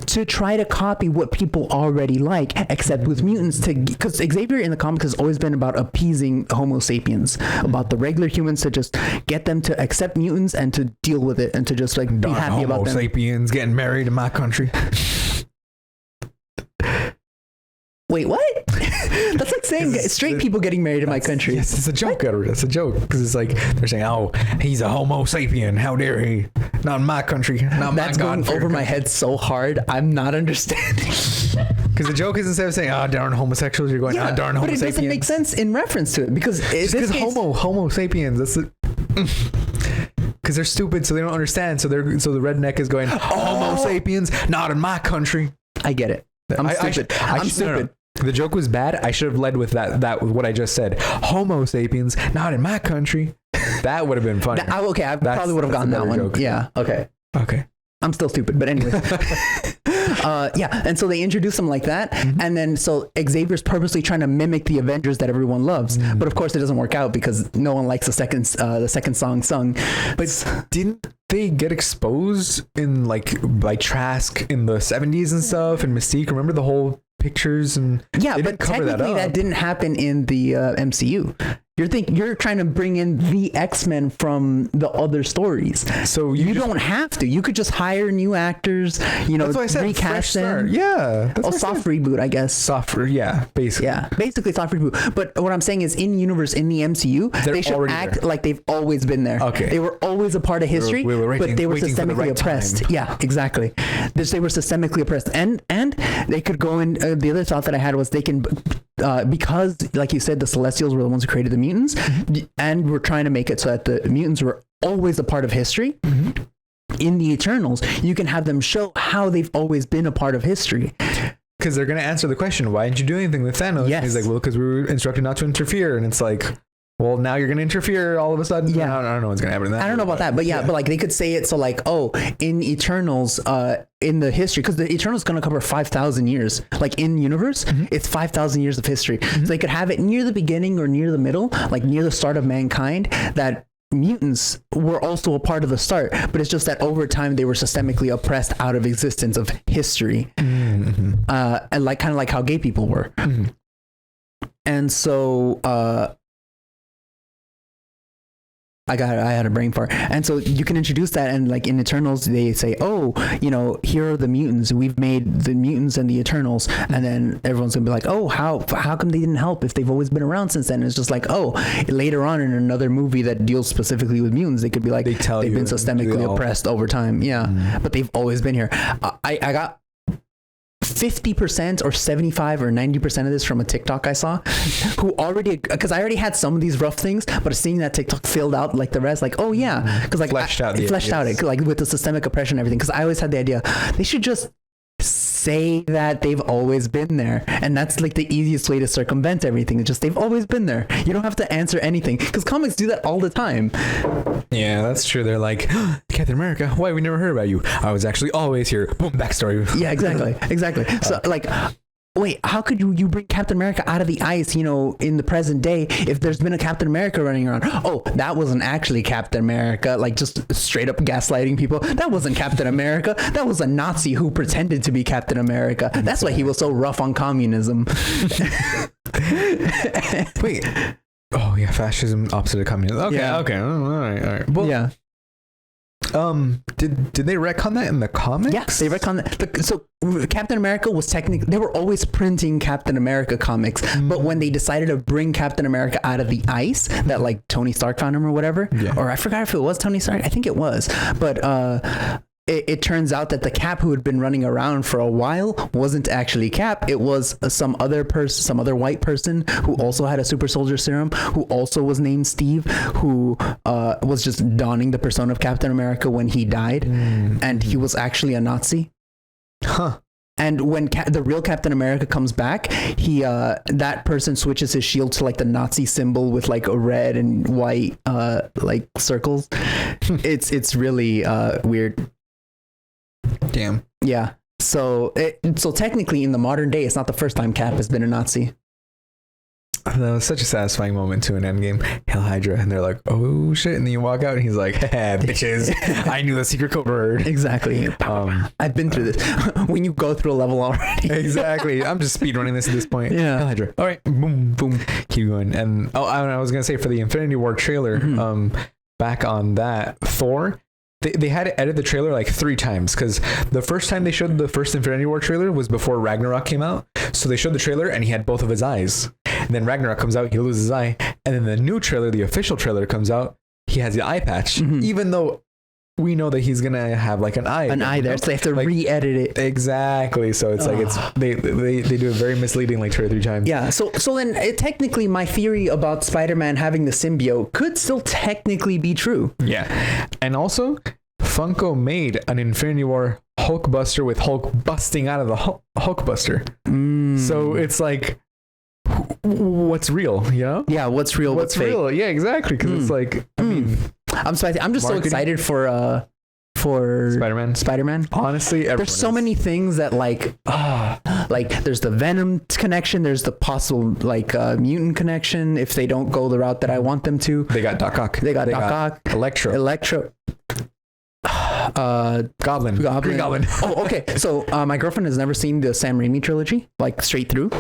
To try to copy what people already like, except with mutants, because Xavier in the comics has always been about appeasing Homo sapiens, about the regular humans, to just get them to accept mutants and to deal with it and to just like be happy about them. Homo sapiens getting married in my country. Wait, what? That's like saying straight people getting married in my country. Yes, it's a joke, Edward. It's a joke, because it's like they're saying, "Oh, he's a Homo sapien. How dare he? Not in my country. Not That's my going over my head so hard. I'm not understanding." Because the joke is, instead of saying, darn homosexuals," you're going, darn Homo sapiens. But it doesn't make sense in reference to it, because Homo sapiens. That's it. Because they're stupid, so they don't understand. So the redneck is going, Homo sapiens, not in my country. I get it. I'm stupid. I'm stupid. No. The joke was bad. I should have led with that what I just said. Homo sapiens, not in my country. That would have been funny. I probably would have gotten that one. Joke. Yeah. Okay. I'm still stupid, but anyway. And so they introduce them like that, and then so Xavier's purposely trying to mimic the Avengers that everyone loves, but of course it doesn't work out because no one likes the second song sung. But didn't they get exposed in by Trask in the 70s and stuff, and Mystique? Remember the whole pictures and but technically that didn't happen in the MCU. You're trying to bring in the X-Men from the other stories. So you don't have to. You could just hire new actors, that's why I said recast them. Yeah. Soft reboot, I guess. Basically. Yeah, basically soft reboot. But what I'm saying is, in universe, in the MCU, they should act like they've always been there. Okay. They were always a part of history, but they were systemically oppressed. Time. Yeah, exactly. They were systemically oppressed, and they could go in. The other thought that I had was they can. Because, like you said, the Celestials were the ones who created the mutants, and we're trying to make it so that the mutants were always a part of history. In the Eternals, you can have them show how they've always been a part of history. Because they're going to answer the question, why didn't you do anything with Thanos? Yes. He's like, well, because we were instructed not to interfere. And it's like, well, now you're going to interfere all of a sudden. Yeah. I don't know what's going to happen. I don't know about that, but but like they could say it so like, oh, in Eternals, in the history, because the Eternals going to cover 5,000 years. Like in universe, it's 5,000 years of history. So they could have it near the beginning or near the middle, like near the start of mankind, that mutants were also a part of the start, but it's just that over time they were systemically oppressed out of existence of history. And like kind of like how gay people were. And so I had a brain fart. And so you can introduce that, and like in Eternals, they say, oh, here are the mutants. We've made the mutants and the Eternals. And then everyone's gonna be like, oh, how come they didn't help if they've always been around since then? And it's just like, oh, later on in another movie that deals specifically with mutants, they could be like, they've been systemically oppressed over time. Yeah. But they've always been here. I got 50% or 75 or 90% of this from a TikTok I saw, who already, because I already had some of these rough things, but seeing that TikTok filled out like the rest, like, oh yeah, because like fleshed out it, like with the systemic oppression and everything. Because I always had the idea they should just say that they've always been there, and that's like the easiest way to circumvent everything. It's just they've always been there. You don't have to answer anything, because comics do that all the time. Yeah, that's true. They're like, Captain America, why we never heard about you? I was actually always here. Boom, backstory. Yeah, exactly. So like, wait, how could you bring Captain America out of the ice, in the present day, if there's been a Captain America running around? Oh, that wasn't actually Captain America, like just straight up gaslighting people. That wasn't Captain America. That was a Nazi who pretended to be Captain America. That's why he was so rough on communism. Wait. Oh yeah, fascism opposite of communism. Okay, yeah. Okay. All right. Well, yeah. Did they retcon that in the comics? Yes, they retcon that. So Captain America was technically, they were always printing Captain America comics, but when they decided to bring Captain America out of the ice, that like Tony Stark found him or whatever, or I forgot if it was Tony Stark, I think it was, but it turns out that the Cap who had been running around for a while wasn't actually Cap. It was some other person, some other white person who also had a super soldier serum, who also was named Steve, who was just donning the persona of Captain America when he died. And he was actually a Nazi. Huh. And when the real Captain America comes back, he that person switches his shield to like the Nazi symbol with like a red and white like circles. It's really weird. Damn. Yeah. So technically in the modern day, it's not the first time Cap has been a Nazi. That was such a satisfying moment too in Endgame. Hail Hydra, and they're like, "Oh shit!" And then you walk out, and he's like, "Bitches, I knew the secret code word." Exactly. I've been through this. When you go through a level already. Exactly. I'm just speedrunning this at this point. Yeah. Hail Hydra. All right. Boom. Boom. Keep going. And I was gonna say for the Infinity War trailer, back on that Thor. They had to edit the trailer like 3 times, because the first time they showed the first Infinity War trailer was before Ragnarok came out. So they showed the trailer and he had both of his eyes. And then Ragnarok comes out, he loses his eye. And then the new trailer, the official trailer comes out, he has the eye patch, even though we know that he's gonna have like an eye there, so they have to like, re-edit it. Exactly. So it's like they do it very misleading, like 2 or 3 times. Yeah. So then technically my theory about Spider-Man having the symbiote could still technically be true. Yeah. And also Funko made an Infinity War Hulkbuster with Hulk busting out of the Hulkbuster. So it's like, what's real, Yeah, what's real? What's real? Yeah, exactly. Because it's like, I mean, I'm just so excited for Spider-Man. Honestly, there's so many things that like there's the Venom connection, there's the possible like mutant connection if they don't go the route that I want them to. They got Doc Ock. They got Doc Ock. Electro. Goblin. Green Goblin. Oh, okay. So my girlfriend has never seen the Sam Raimi trilogy, like straight through.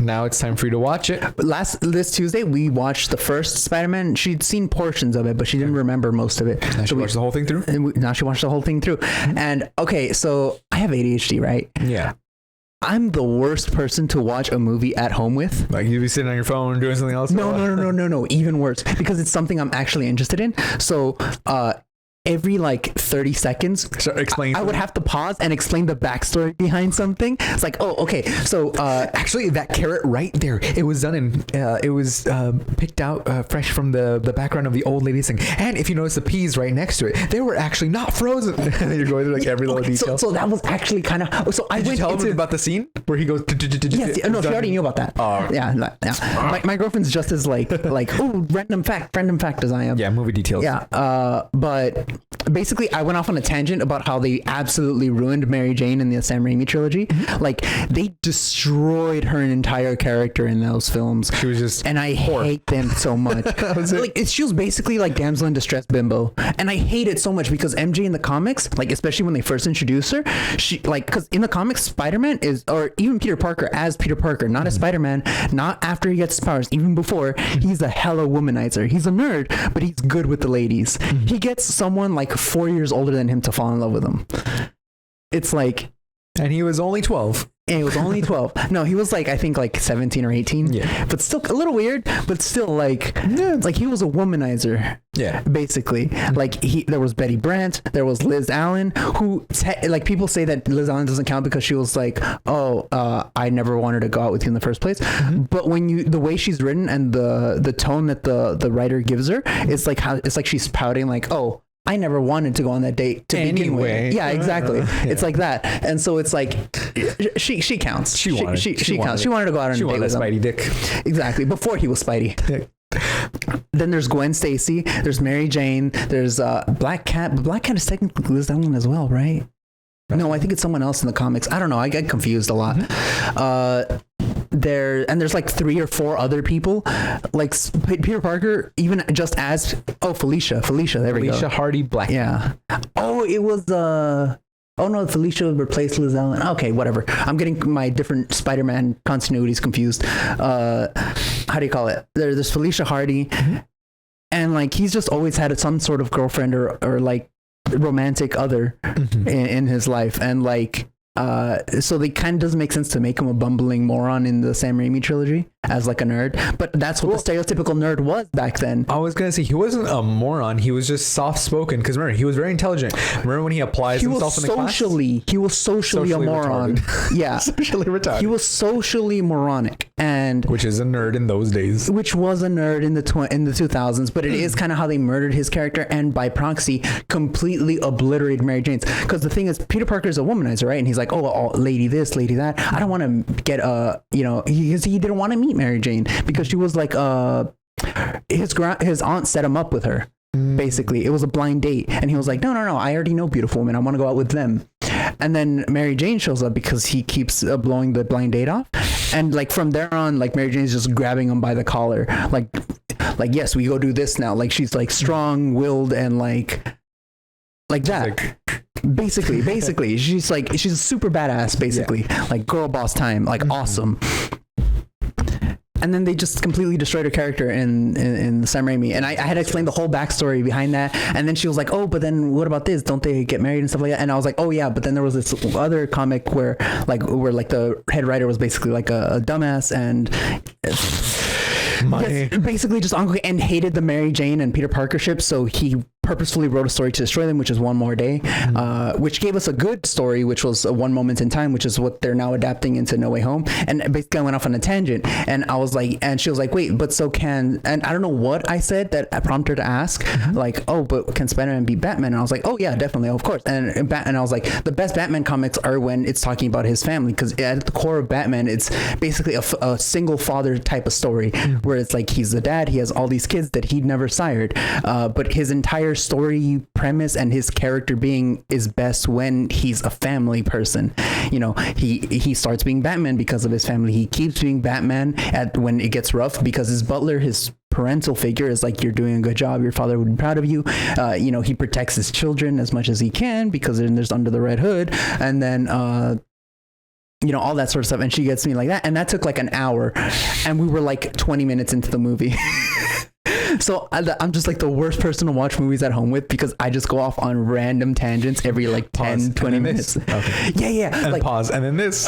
now it's time for you to watch it. This Tuesday we watched the first Spider-Man. She'd seen portions of it, but she didn't remember most of it. Now she watched the whole thing through. Now she watched the whole thing through. And okay, so I have ADHD, right? Yeah. I'm the worst person to watch a movie at home with. Like you'd be sitting on your phone doing something else. No. Even worse, because it's something I'm actually interested in. So, every like 30 seconds, I would have to pause and explain the backstory behind something. It's like, oh, okay. So actually, that carrot right there, it was done in, it was picked out fresh from the background of the old lady's thing. And if you notice the peas right next to it, they were actually not frozen. You're going through like every little detail. So that was actually kind of. So I went to tell him about the scene where he goes. Yes, no, she already knew about that. Yeah. My girlfriend's just as like oh, random fact as I am. Yeah, movie details. Yeah. But basically I went off on a tangent about how they absolutely ruined Mary Jane in the Sam Raimi trilogy. Like they destroyed her entire character in those films. She was just, and I hate them so much. She was basically like damsel in distress bimbo, and I hate it so much because MJ in the comics, like especially when they first introduced her, she like, because in the comics Spider-Man is, or even Peter Parker as Peter Parker, not as Spider-Man, not after he gets his powers, even before, he's a hella womanizer. He's a nerd, but he's good with the ladies. He gets someone like 4 years older than him to fall in love with him. It's like, and he was only 12. And he was only 12. No, he was like, I think like 17 or 18. Yeah. But still a little weird, but still like, it's like he was a womanizer. Yeah. Basically. Like there was Betty Brant, there was Liz Allen, who like people say that Liz Allen doesn't count because she was like, I never wanted to go out with you in the first place. But when the way she's written and the tone that the writer gives her, it's like she's pouting like, oh, I never wanted to go on that date to begin with. Yeah, exactly. It's like that. And so it's like she counts. She counts. She wanted to go out on a date with him. Spidey dick. Exactly. Before he was Spidey. Then there's Gwen Stacy, there's Mary Jane, there's Black Cat. But Black Cat is technically Liz Allen as well, right? No, I think it's someone else in the comics. I don't know. I get confused a lot. There's like 3 or 4 other people, like Peter Parker, even just as Felicia. There we go. Felicia Hardy Black. Yeah. Oh, it was oh no, Felicia replaced Liz Allen. Okay, whatever. I'm getting my different Spider-Man continuities confused. How do you call it? There's Felicia Hardy, and like he's just always had some sort of girlfriend or like romantic other in his life, and like so they kind of doesn't make sense to make him a bumbling moron in the Sam Raimi trilogy as like a nerd, but that's what the stereotypical nerd was back then. I was gonna say he wasn't a moron, he was just soft spoken, because remember, he was very intelligent. Remember when he applies himself in the class? He was socially a moron. Yeah. Socially retarded. He was socially moronic, and which is a nerd in those days. Which was a nerd in the 2000s, but it is kind of how they murdered his character and by proxy completely obliterated Mary Jane's. Because the thing is, Peter Parker is a womanizer, right? And he's like, oh, lady this, lady that. I don't want to get he didn't want to meet Mary Jane because she was like his aunt set him up with her. Basically, it was a blind date, and he was like, no, I already know beautiful women, I want to go out with them. And then Mary Jane shows up because he keeps blowing the blind date off, and like from there on, like Mary Jane's just grabbing him by the collar, like yes, we go do this now. Like she's like strong-willed and like that. Basically, she's a super badass. Basically, like girl boss time, like awesome. And then they just completely destroyed her character in Sam Raimi. And I had to explain the whole backstory behind that. And then she was like, oh, but then what about this? Don't they get married and stuff like that? And I was like, oh yeah, but then there was this other comic where the head writer was basically like a dumbass and basically just and hated the Mary Jane and Peter Parker ship. So he purposefully wrote a story to destroy them, which is One More Day, which gave us a good story, which was One Moment in Time, which is what they're now adapting into No Way Home. And basically I went off on a tangent, and I was like, and she was like, wait, but and I don't know what I said that prompted her to ask, like, oh, but can Spider-Man beat Batman? And I was like, oh yeah, definitely, of course. And I was like, the best Batman comics are when it's talking about his family, because at the core of Batman, it's basically a single father type of story, where it's like he's the dad, he has all these kids that he'd never sired, but his entire story premise and his character being is best when he's a family person. He starts being Batman because of his family. He keeps being Batman when it gets rough because his butler, his parental figure, is like, you're doing a good job, your father would be proud of you. He protects his children as much as he can because there's Under the Red Hood. And then all that sort of stuff. And she gets me like that. And that took like an hour. And we were like 20 minutes into the movie. So I'm just like the worst person to watch movies at home with because I just go off on random tangents every like 10, 20 minutes. Okay. Yeah. And like, pause. And then this.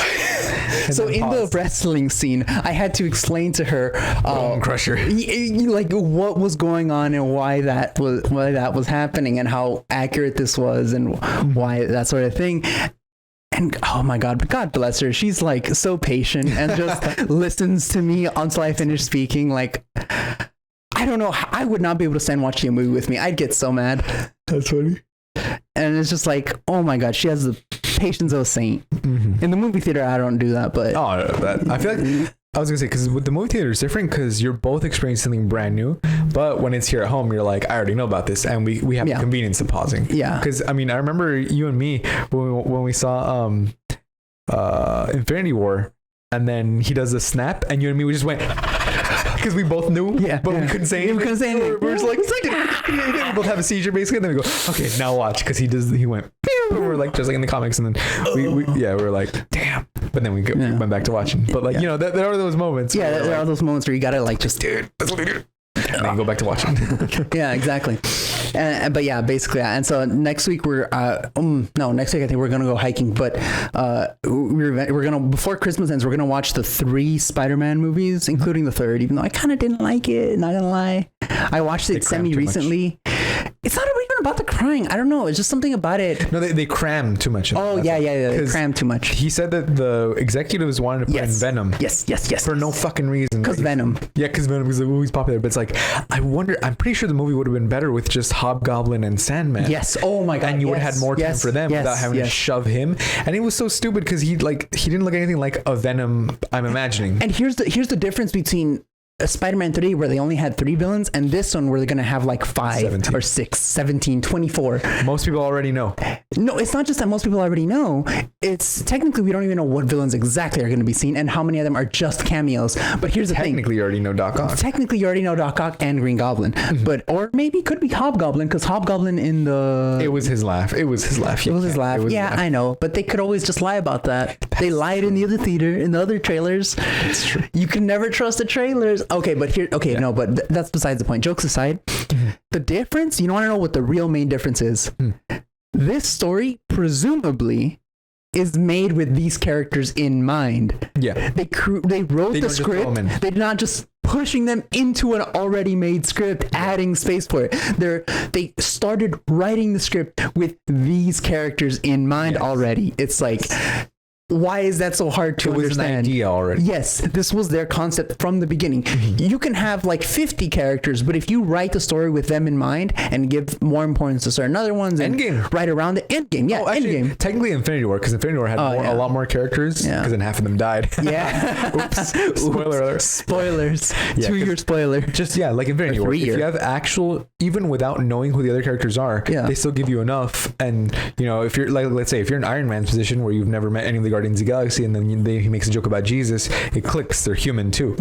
And so then in pause. the wrestling scene, I had to explain to her Crusher. like what was going on and why that was happening and how accurate this was and why that sort of thing. And oh my God, God bless her. She's like so patient and just listens to me until I finish speaking. Like, I don't know. I would not be able to stand watching a movie with me. I'd get so mad. That's funny. And it's just like, oh my God, she has the patience of a saint. Mm-hmm. In the movie theater, I don't do that, but I feel like I was gonna say, because with the movie theater it's different because you're both experiencing something brand new, but when it's here at home, you're like, I already know about this, and we have the convenience of pausing. Yeah. Because I mean, I remember you and me when we saw Infinity War, and then he does the snap, and you and me we just went. Because we both knew, but we couldn't say anything. We couldn't say anything. We were just like, we both have a seizure basically. And then we go, okay, now watch. Because he went, pew! We're like, just like in the comics. And then we were like, damn. But then we went back to watching. But like, there are those moments. Yeah, there are those moments where you got to like just, dude, that's what we do. And then go back to watching. Yeah, exactly. But yeah, basically. And so next week next week I think we're going to go hiking. But we're going to, before Christmas ends, we're going to watch the 3 Spider-Man movies, including the third, even though I kind of didn't like it, not going to lie. I watched it semi-recently. It's not even about the crying. I don't know. It's just something about it. No, they cram too much. Oh, yeah. They cram too much. He said that the executives wanted to put in Venom. Yes. For no fucking reason. Because Venom. Yeah, because Venom is the movie's popular. But it's like, I'm pretty sure the movie would have been better with just Hobgoblin and Sandman. Yes. Oh my God. And you would have had more time for them without having to shove him. And it was so stupid because he didn't look anything like a Venom, I'm imagining. And here's the difference between Spider-Man 3 where they only had 3 villains and this one where they're going to have like 5 17. Or 6, 17, 24. Most people already know. No, it's not just that most people already know. It's technically we don't even know what villains exactly are going to be seen and how many of them are just cameos. But here's the thing. Technically you already know Doc Ock. Technically you already know Doc Ock and Green Goblin. But or maybe it could be Hobgoblin because Hobgoblin in the... It was his laugh. It was his laugh. Yeah, I know. But they could always just lie about that. They lied in the other theater, in the other trailers. It's true. You can never trust the trailers. Okay, but no, but that's besides the point. Jokes aside, the difference, you want to know what the real main difference is? This story, presumably, is made with these characters in mind. Yeah. They wrote the script. They're not just pushing them into an already made script, adding space for it. They started writing the script with these characters in mind already. It's like... Why is that so hard to understand? It was an idea already. Yes, this was their concept from the beginning. You can have like 50 characters, but if you write the story with them in mind and give more importance to certain other ones and write around the Endgame. Yeah, Endgame. Technically Infinity War, because Infinity War had a lot more characters, because then half of them died. Yeah. Oops. Spoiler alert. Spoilers. 2-year spoiler. Just, like Infinity War. If you have even without knowing who the other characters are, they still give you enough. And, if you're like, let's say, if you're in Iron Man's position where you've never met any of the Guardians of the Galaxy and then he makes a joke about Jesus, it clicks, they're human too,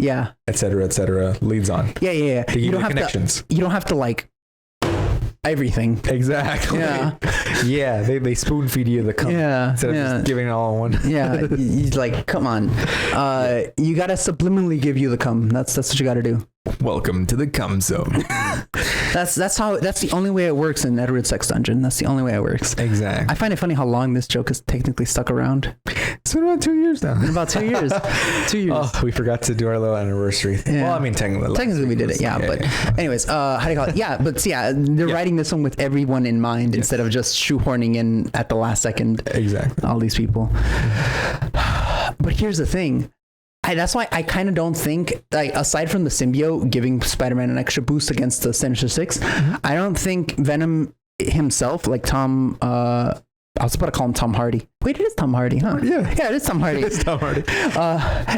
etc., leads on. You don't have connections. You don't have to like everything. Exactly. They spoon feed you the cum instead of just giving it all in one. He's like, come on, you gotta subliminally give you the cum. That's what you gotta do. Welcome to the cum zone. That's the only way it works in Edward's Sex Dungeon. That's the only way it works. Exactly. I find it funny how long this joke has technically stuck around. It's been about 2 years now. About 2 years. 2 years. Oh, we forgot to do our little anniversary thing. Yeah. Well, I mean, technically we did it. Anyways, how do you call it? They're writing this one with everyone in mind instead of just shoehorning in at the last second. Exactly. All these people. But here's the thing. That's why I kind of don't think, like, aside from the symbiote giving Spider-Man an extra boost against the Sinister Six, I don't think Venom himself, like Tom, I was about to call him Tom Hardy. Wait, it is Tom Hardy, huh? Yeah, it is Tom Hardy. It's Tom Hardy.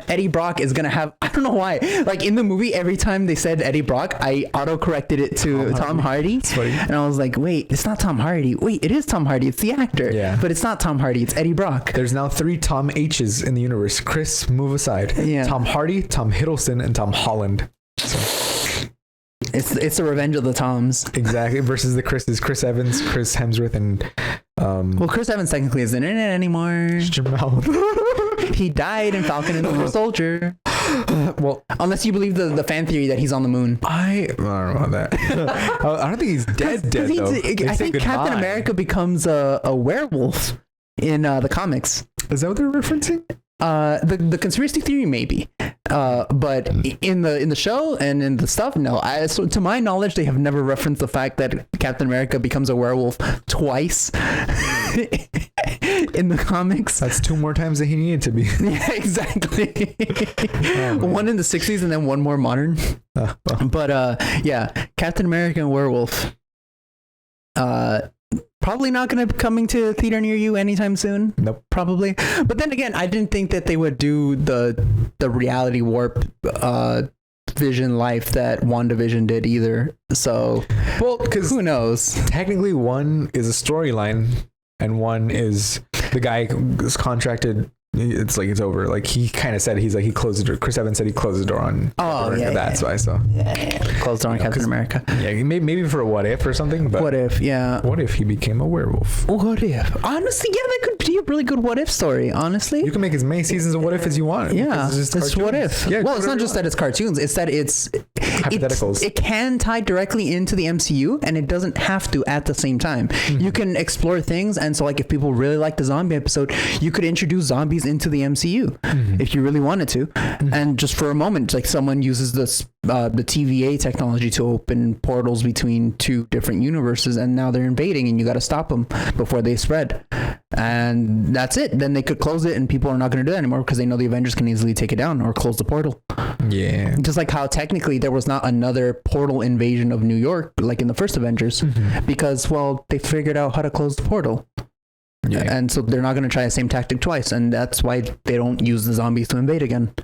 Eddie Brock is going to have, I don't know why, like in the movie, every time they said Eddie Brock, I auto-corrected it to Tom Hardy. And I was like, wait, it's not Tom Hardy. Wait, it is Tom Hardy. It's the actor. Yeah. But it's not Tom Hardy. It's Eddie Brock. There's now 3 Tom H's in the universe. Chris, move aside. Yeah. Tom Hardy, Tom Hiddleston, and Tom Holland. So. It's the Revenge of the Toms. Exactly. Versus the Chris Evans, Chris Hemsworth, and well, Chris Evans technically isn't in it anymore. Your mouth. He died in Falcon and the Winter Soldier. Well, unless you believe the fan theory that he's on the moon. I don't know about that. I don't think he's dead though. I think Captain America becomes a werewolf in the comics. Is that what they're referencing? The conspiracy theory maybe, but in the show and in the stuff, no. So to my knowledge, they have never referenced the fact that Captain America becomes a werewolf twice in the comics. That's 2 more times that he needed to be. Yeah, exactly. One in the 60s and then one more modern. Well. But yeah, Captain America and werewolf. Probably not going to be coming to a theater near you anytime soon. Nope. Probably. But then again, I didn't think that they would do the reality warp vision life that WandaVision did either. So, well, because who knows? Technically, one is a storyline, and one is the guy is contracted. It's like it's over. Like he kind of said, he closed the door. Chris Evans said he closed the door on. That's why. So closed the door on Captain America. Yeah, maybe for a what if or something. But what if? Yeah. What if he became a werewolf? What if? Honestly, yeah, that could be a really good what if story. Honestly, you can make as many seasons of what if as you want. Yeah, it's what if. Yeah, well, it's not just that it's cartoons. It's that it's hypotheticals. It can tie directly into the MCU, and it doesn't have to at the same time. Mm-hmm. You can explore things, and so like if people really like the zombie episode, you could introduce zombies into the MCU if you really wanted to, and just for a moment, like someone uses this the TVA technology to open portals between 2 different universes, and now they're invading, and you got to stop them before they spread. And that's it. Then they could close it, and people are not going to do that anymore because they know the Avengers can easily take it down or close the portal. Yeah. Just like how technically there was not another portal invasion of New York like in the first Avengers because, well, they figured out how to close the portal. Yeah. And so they're not going to try the same tactic twice. And that's why they don't use the zombies to invade again.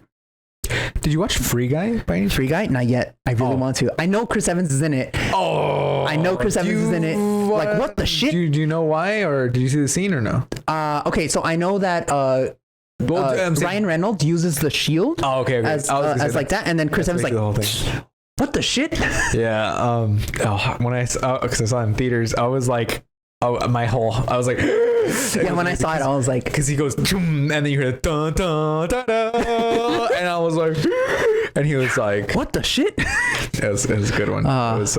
Did you watch Free Guy by any Free Guy? Not yet. I really want to. I know Chris Evans is in it. Oh. I know Chris Evans is in it. Like, what the shit? Do you know why? Or did you see the scene or no? Okay, so I know that Ryan Reynolds uses the shield as like that. And then Chris Evans like, what the shit? Yeah. When I saw it in theaters, I was like, I was like, yeah, when I saw it, I was like, because he goes, and then you hear the dun, dun, dun, dun, and I was like, and he was like, what the shit? It was a good one. It was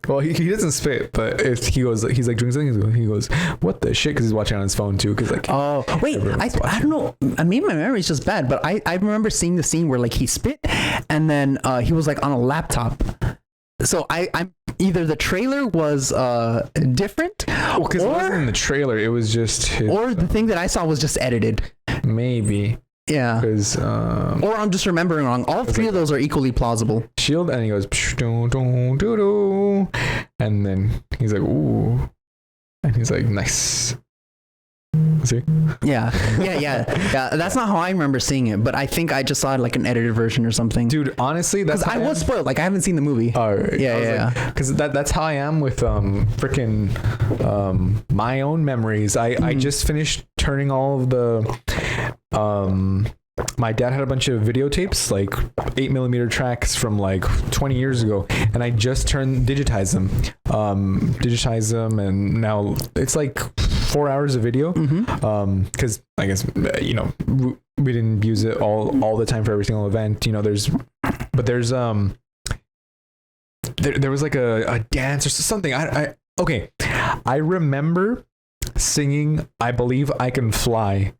well, he doesn't spit, but if he's like doing something, he goes, what the shit? Because he's watching on his phone too. Because like, oh wait, I don't know. Maybe my memory's just bad, but I remember seeing the scene where like he spit, and then he was like on a laptop. So I'm either the trailer was different, well, because it wasn't in the trailer, it was just his, or the thing that I saw was just edited. Maybe. Yeah. Because or I'm just remembering wrong. All 3 of those are equally plausible. Shield, and he goes, and then he's like, ooh, and he's like, nice. See? Yeah. That's not how I remember seeing it, but I think I just saw it like an edited version or something. Dude, honestly, that's because I was spoiled. Like I haven't seen the movie. Yeah. Because that's how I am with freaking my own memories. I just finished turning all of the my dad had a bunch of videotapes, like 8mm tracks from like 20 years ago, and I just digitized them, and now it's like 4 hours of video. Because I guess we didn't use it all the time for every single event. There's there was like a dance or something. I remember singing "I Believe I Can Fly"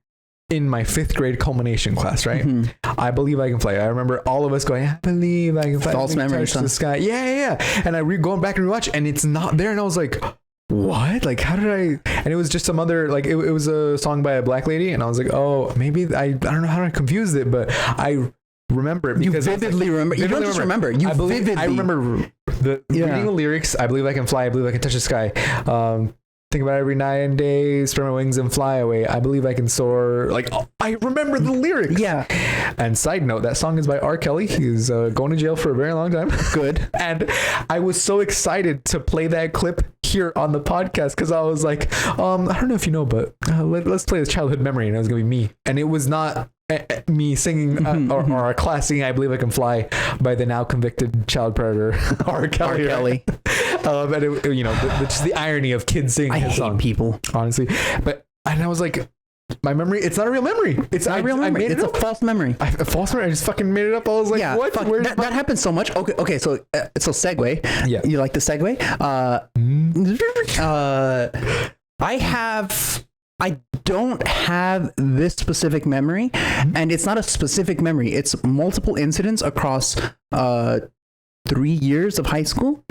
in my 5th grade culmination class, right? I believe I can fly. I remember all of us going, I believe I can fly. False memory, the sky. Yeah. And I going back and rewatch, and it's not there. And I was like, what? Like, how did I? And it was just some other, like, it was a song by a black lady. And I was like, oh, maybe I don't know how I confused it, but I remember it because you vividly remember. You don't just remember. You vividly. I remember reading the lyrics. I believe I can fly. I believe I can touch the sky. Think about it every night and day, spread my wings and fly away. I believe I can soar. Like, I remember the lyrics. Yeah. And side note, that song is by R. Kelly. He's going to jail for a very long time. Good. And I was so excited to play that clip here on the podcast because I was like, I don't know if you know, but let's play this childhood memory, and it was going to be me. And it was not me singing or a class singing "I Believe I Can Fly" by the now convicted child predator R. Kelly. And just the irony of kids singing I his hate song, people. honestly. And I was like, my memory, it's not a real memory. It's Not a real memory. It's a false memory. A false memory. I just fucking made it up. I was like, what? Fuck, that happens so much. Okay. So segue. Yeah. You like the segue? I don't have this specific memory, and it's not a specific memory. It's multiple incidents across 3 years of high school.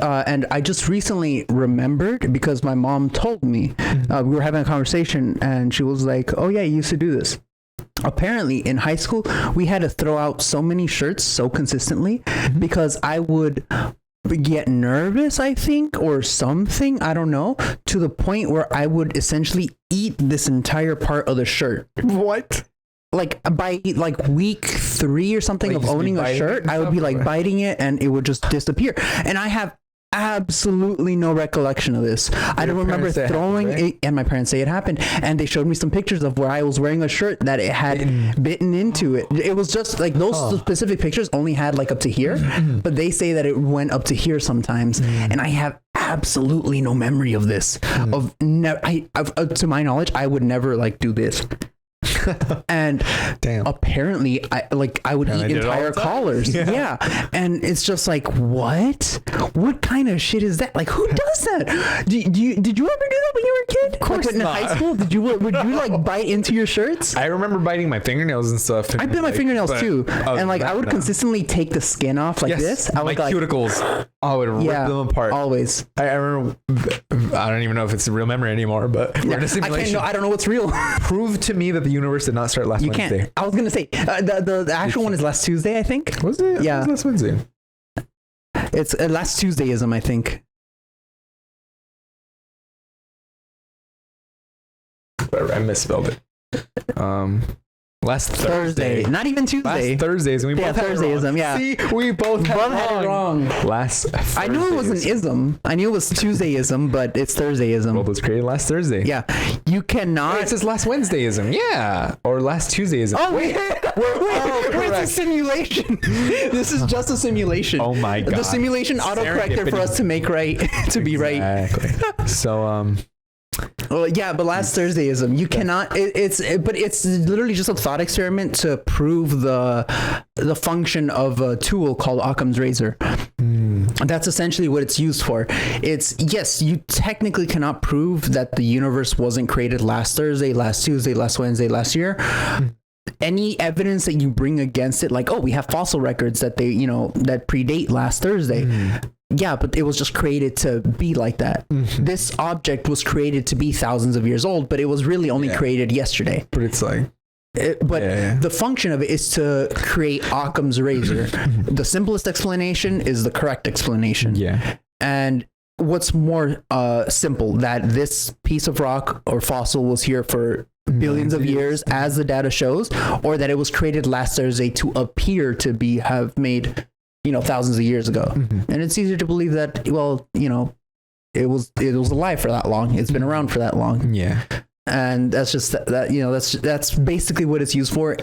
And I just recently remembered because my mom told me. We were having a conversation, and she was like, "Oh yeah, you used to do this." Apparently, in high school, we had to throw out so many shirts so consistently because I would get nervous, I think, or something, I don't know, to the point where I would essentially eat this entire part of the shirt. What? Like by like week 3 or something Like of owning a shirt, I would be like biting it and it would just disappear. And I have absolutely no recollection of this. I don't remember throwing it, and my parents say it happened, and they showed me some pictures of where I was wearing a shirt that it had bitten into it. It was just like those specific pictures only had like up to here, but they say that it went up to here sometimes, and I have absolutely no memory of this. To my knowledge, I would never like do this. And apparently I would eat entire collars. Yeah. And it's just like, what kind of shit is that? Like, who does that? Did you ever do that when you were a kid? Of course not. In high school, would you like bite into your shirts? I remember biting my fingernails and stuff. I bit my fingernails too, and like I would consistently take the skin off like this. I would my cuticles. I would rip them apart. Always. I remember. I don't even know if it's a real memory anymore, but we're in a simulation. I don't know what's real. Prove to me that the universe did not start last Wednesday. Can't. I was gonna say the actual one is last Tuesday, I think. Was it? Yeah. It was last Wednesday. It's last Tuesdayism, I think. I misspelled it. Last Thursday. Not even Tuesday. Last Thursdays. And we both Thursdayism, yeah. See, we both had it wrong. Last Thursdays. I knew it was an ism. I knew it was Tuesdayism, but it's Thursdayism. World was created last Thursday. Yeah. You cannot. Wait, it says last Wednesdayism. Yeah. Or last Tuesdayism. Oh, wait. It's a simulation. This is just a simulation. Oh my God. The simulation autocorrected for us to make right, to be right. Exactly. So, well, yeah, but last Thursdayism, you cannot. But it's literally just a thought experiment to prove the function of a tool called Occam's razor. That's essentially what it's used for. It's yes, you technically cannot prove that the universe wasn't created last Thursday, last Tuesday, last Wednesday, last year. Any evidence that you bring against it, like, oh, we have fossil records that that predate last Thursday. Yeah, but it was just created to be like that. This object was created to be thousands of years old, but it was really only created yesterday. But it's like... the function of it is to create Occam's razor. The simplest explanation is the correct explanation. Yeah. And what's more simple, that this piece of rock or fossil was here for billions of years, as the data shows, or that it was created last Thursday to appear to have made... thousands of years ago. And it's easier to believe that, well, it was alive for that long. It's been around for that long. Yeah. And that's just that, that's basically what it's used for,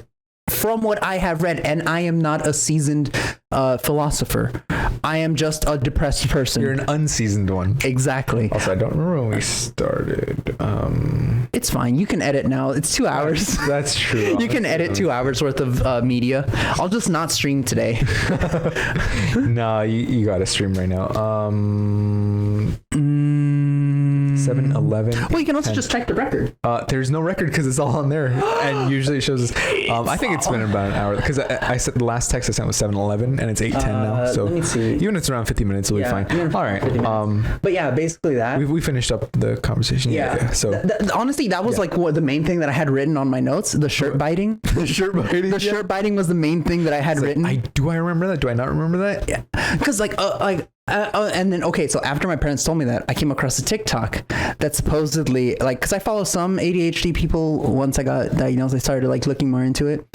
from what I have read. And I am not a seasoned philosopher. I am just a depressed person. You're an unseasoned one. Exactly. Also, I don't remember when we started. It's fine. You can edit now. It's 2 hours. That's true. You can edit 2 hours worth of media. I'll just not stream today. No, you got to stream right now. 7-11. Well, you can also just check the record. There's no record because it's all on there, and usually it shows us. I think it's been about an hour because I said the last text I sent was 7-11, and it's 8:10 now. So let me see. Even if it's around 50 minutes, it'll be fine. All right. But yeah, basically that. We finished up the conversation. Yeah. So honestly, that was like the main thing that I had written on my notes. The shirt biting. The shirt biting. The shirt biting was the main thing that I had written. Do I remember that? Do I not remember that? Yeah. Because and then so after my parents told me that, I came across a TikTok that supposedly, because I follow some ADHD people. Once I got diagnosed, I started looking more into it.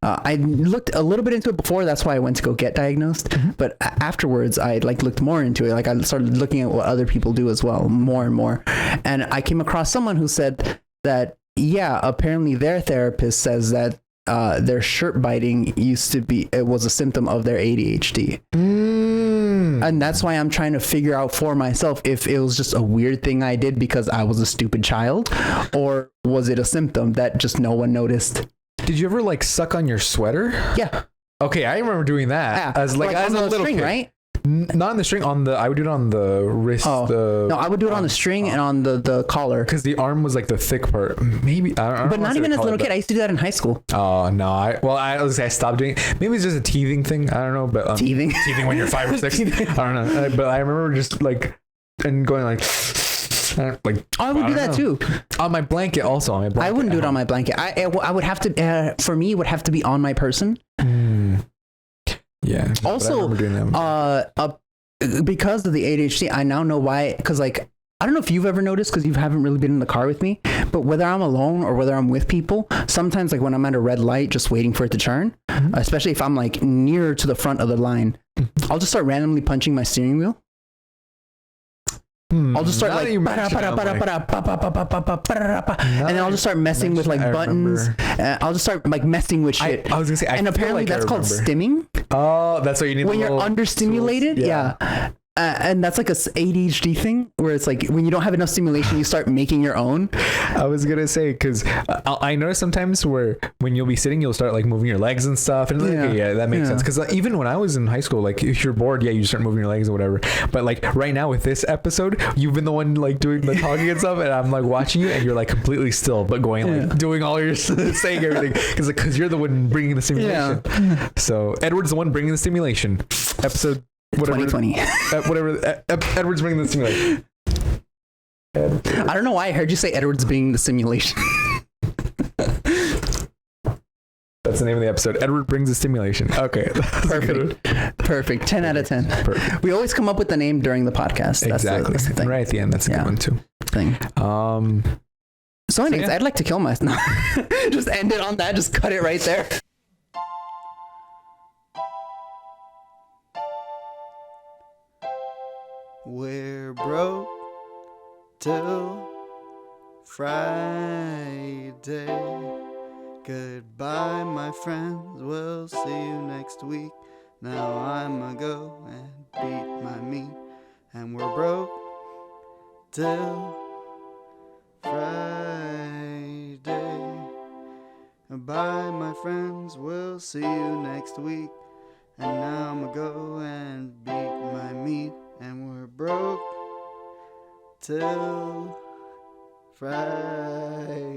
I looked a little bit into it before. That's why I went to go get diagnosed. But afterwards, I looked more into it. I started looking at what other people do as well, more and more. And I came across someone who said that, yeah, apparently their therapist says that their shirt biting it was a symptom of their ADHD. And that's why I'm trying to figure out for myself if it was just a weird thing I did because I was a stupid child, or was it a symptom that just no one noticed. Did you ever like suck on your sweater? Yeah. Okay, I remember doing that as like as on a the little string, kid. right? Not on the string, I would do it on the wrist. No, I would do it on the string and on the collar. Because the arm was like the thick part. Maybe I don't But know not even as a little kid. I used to do that in high school. Oh no! I stopped doing it. Maybe it's just a teething thing. I don't know. But teething when you're 5 or 6. I don't know. But I remember just like and going like. I would do that too on my blanket. Also on my blanket. I wouldn't do it on my blanket. I would have to. For me, it would have to be on my person. Yeah. Also, because of the ADHD, I now know why. Because like, I don't know if you've ever noticed, because you haven't really been in the car with me, but whether I'm alone or whether I'm with people, sometimes like when I'm at a red light, just waiting for it to turn, especially if I'm like near to the front of the line, I'll just start randomly punching my steering wheel. I'll just start and then I'll just start messing with like buttons. I'll just start like messing with shit. I was gonna say, and apparently that's called stimming. Oh, that's what you need when you're understimulated. Yeah. And that's like a ADHD thing where it's like when you don't have enough stimulation, you start making your own. I was gonna say because I notice sometimes where when you'll be sitting, you'll start like moving your legs and stuff, and that makes sense. Because even when I was in high school, like if you're bored, you start moving your legs or whatever. But like right now with this episode, you've been the one like doing the talking and stuff, and I'm like watching you, and you're like completely still, but going like doing all your saying everything because you're the one bringing the stimulation. Yeah. So Edward's the one bringing the stimulation. Episode. Whatever, 2020. Edward's bringing the simulation. I don't know why I heard you say Edward's being the simulation. That's the name of the episode. Edward brings the stimulation. Okay. Perfect. 10 out of 10. Perfect. We always come up with the name during the podcast. Exactly. That's the thing. Right at the end. That's a good one too. So anyways, I'd like to kill myself. Just end it on that. Just cut it right there. We're broke till Friday. Goodbye, my friends. We'll see you next week. Now I'ma go and beat my meat. And we're broke till Friday. Goodbye, my friends. We'll see you next week. And now I'ma go and beat my meat. And we're broke till Friday.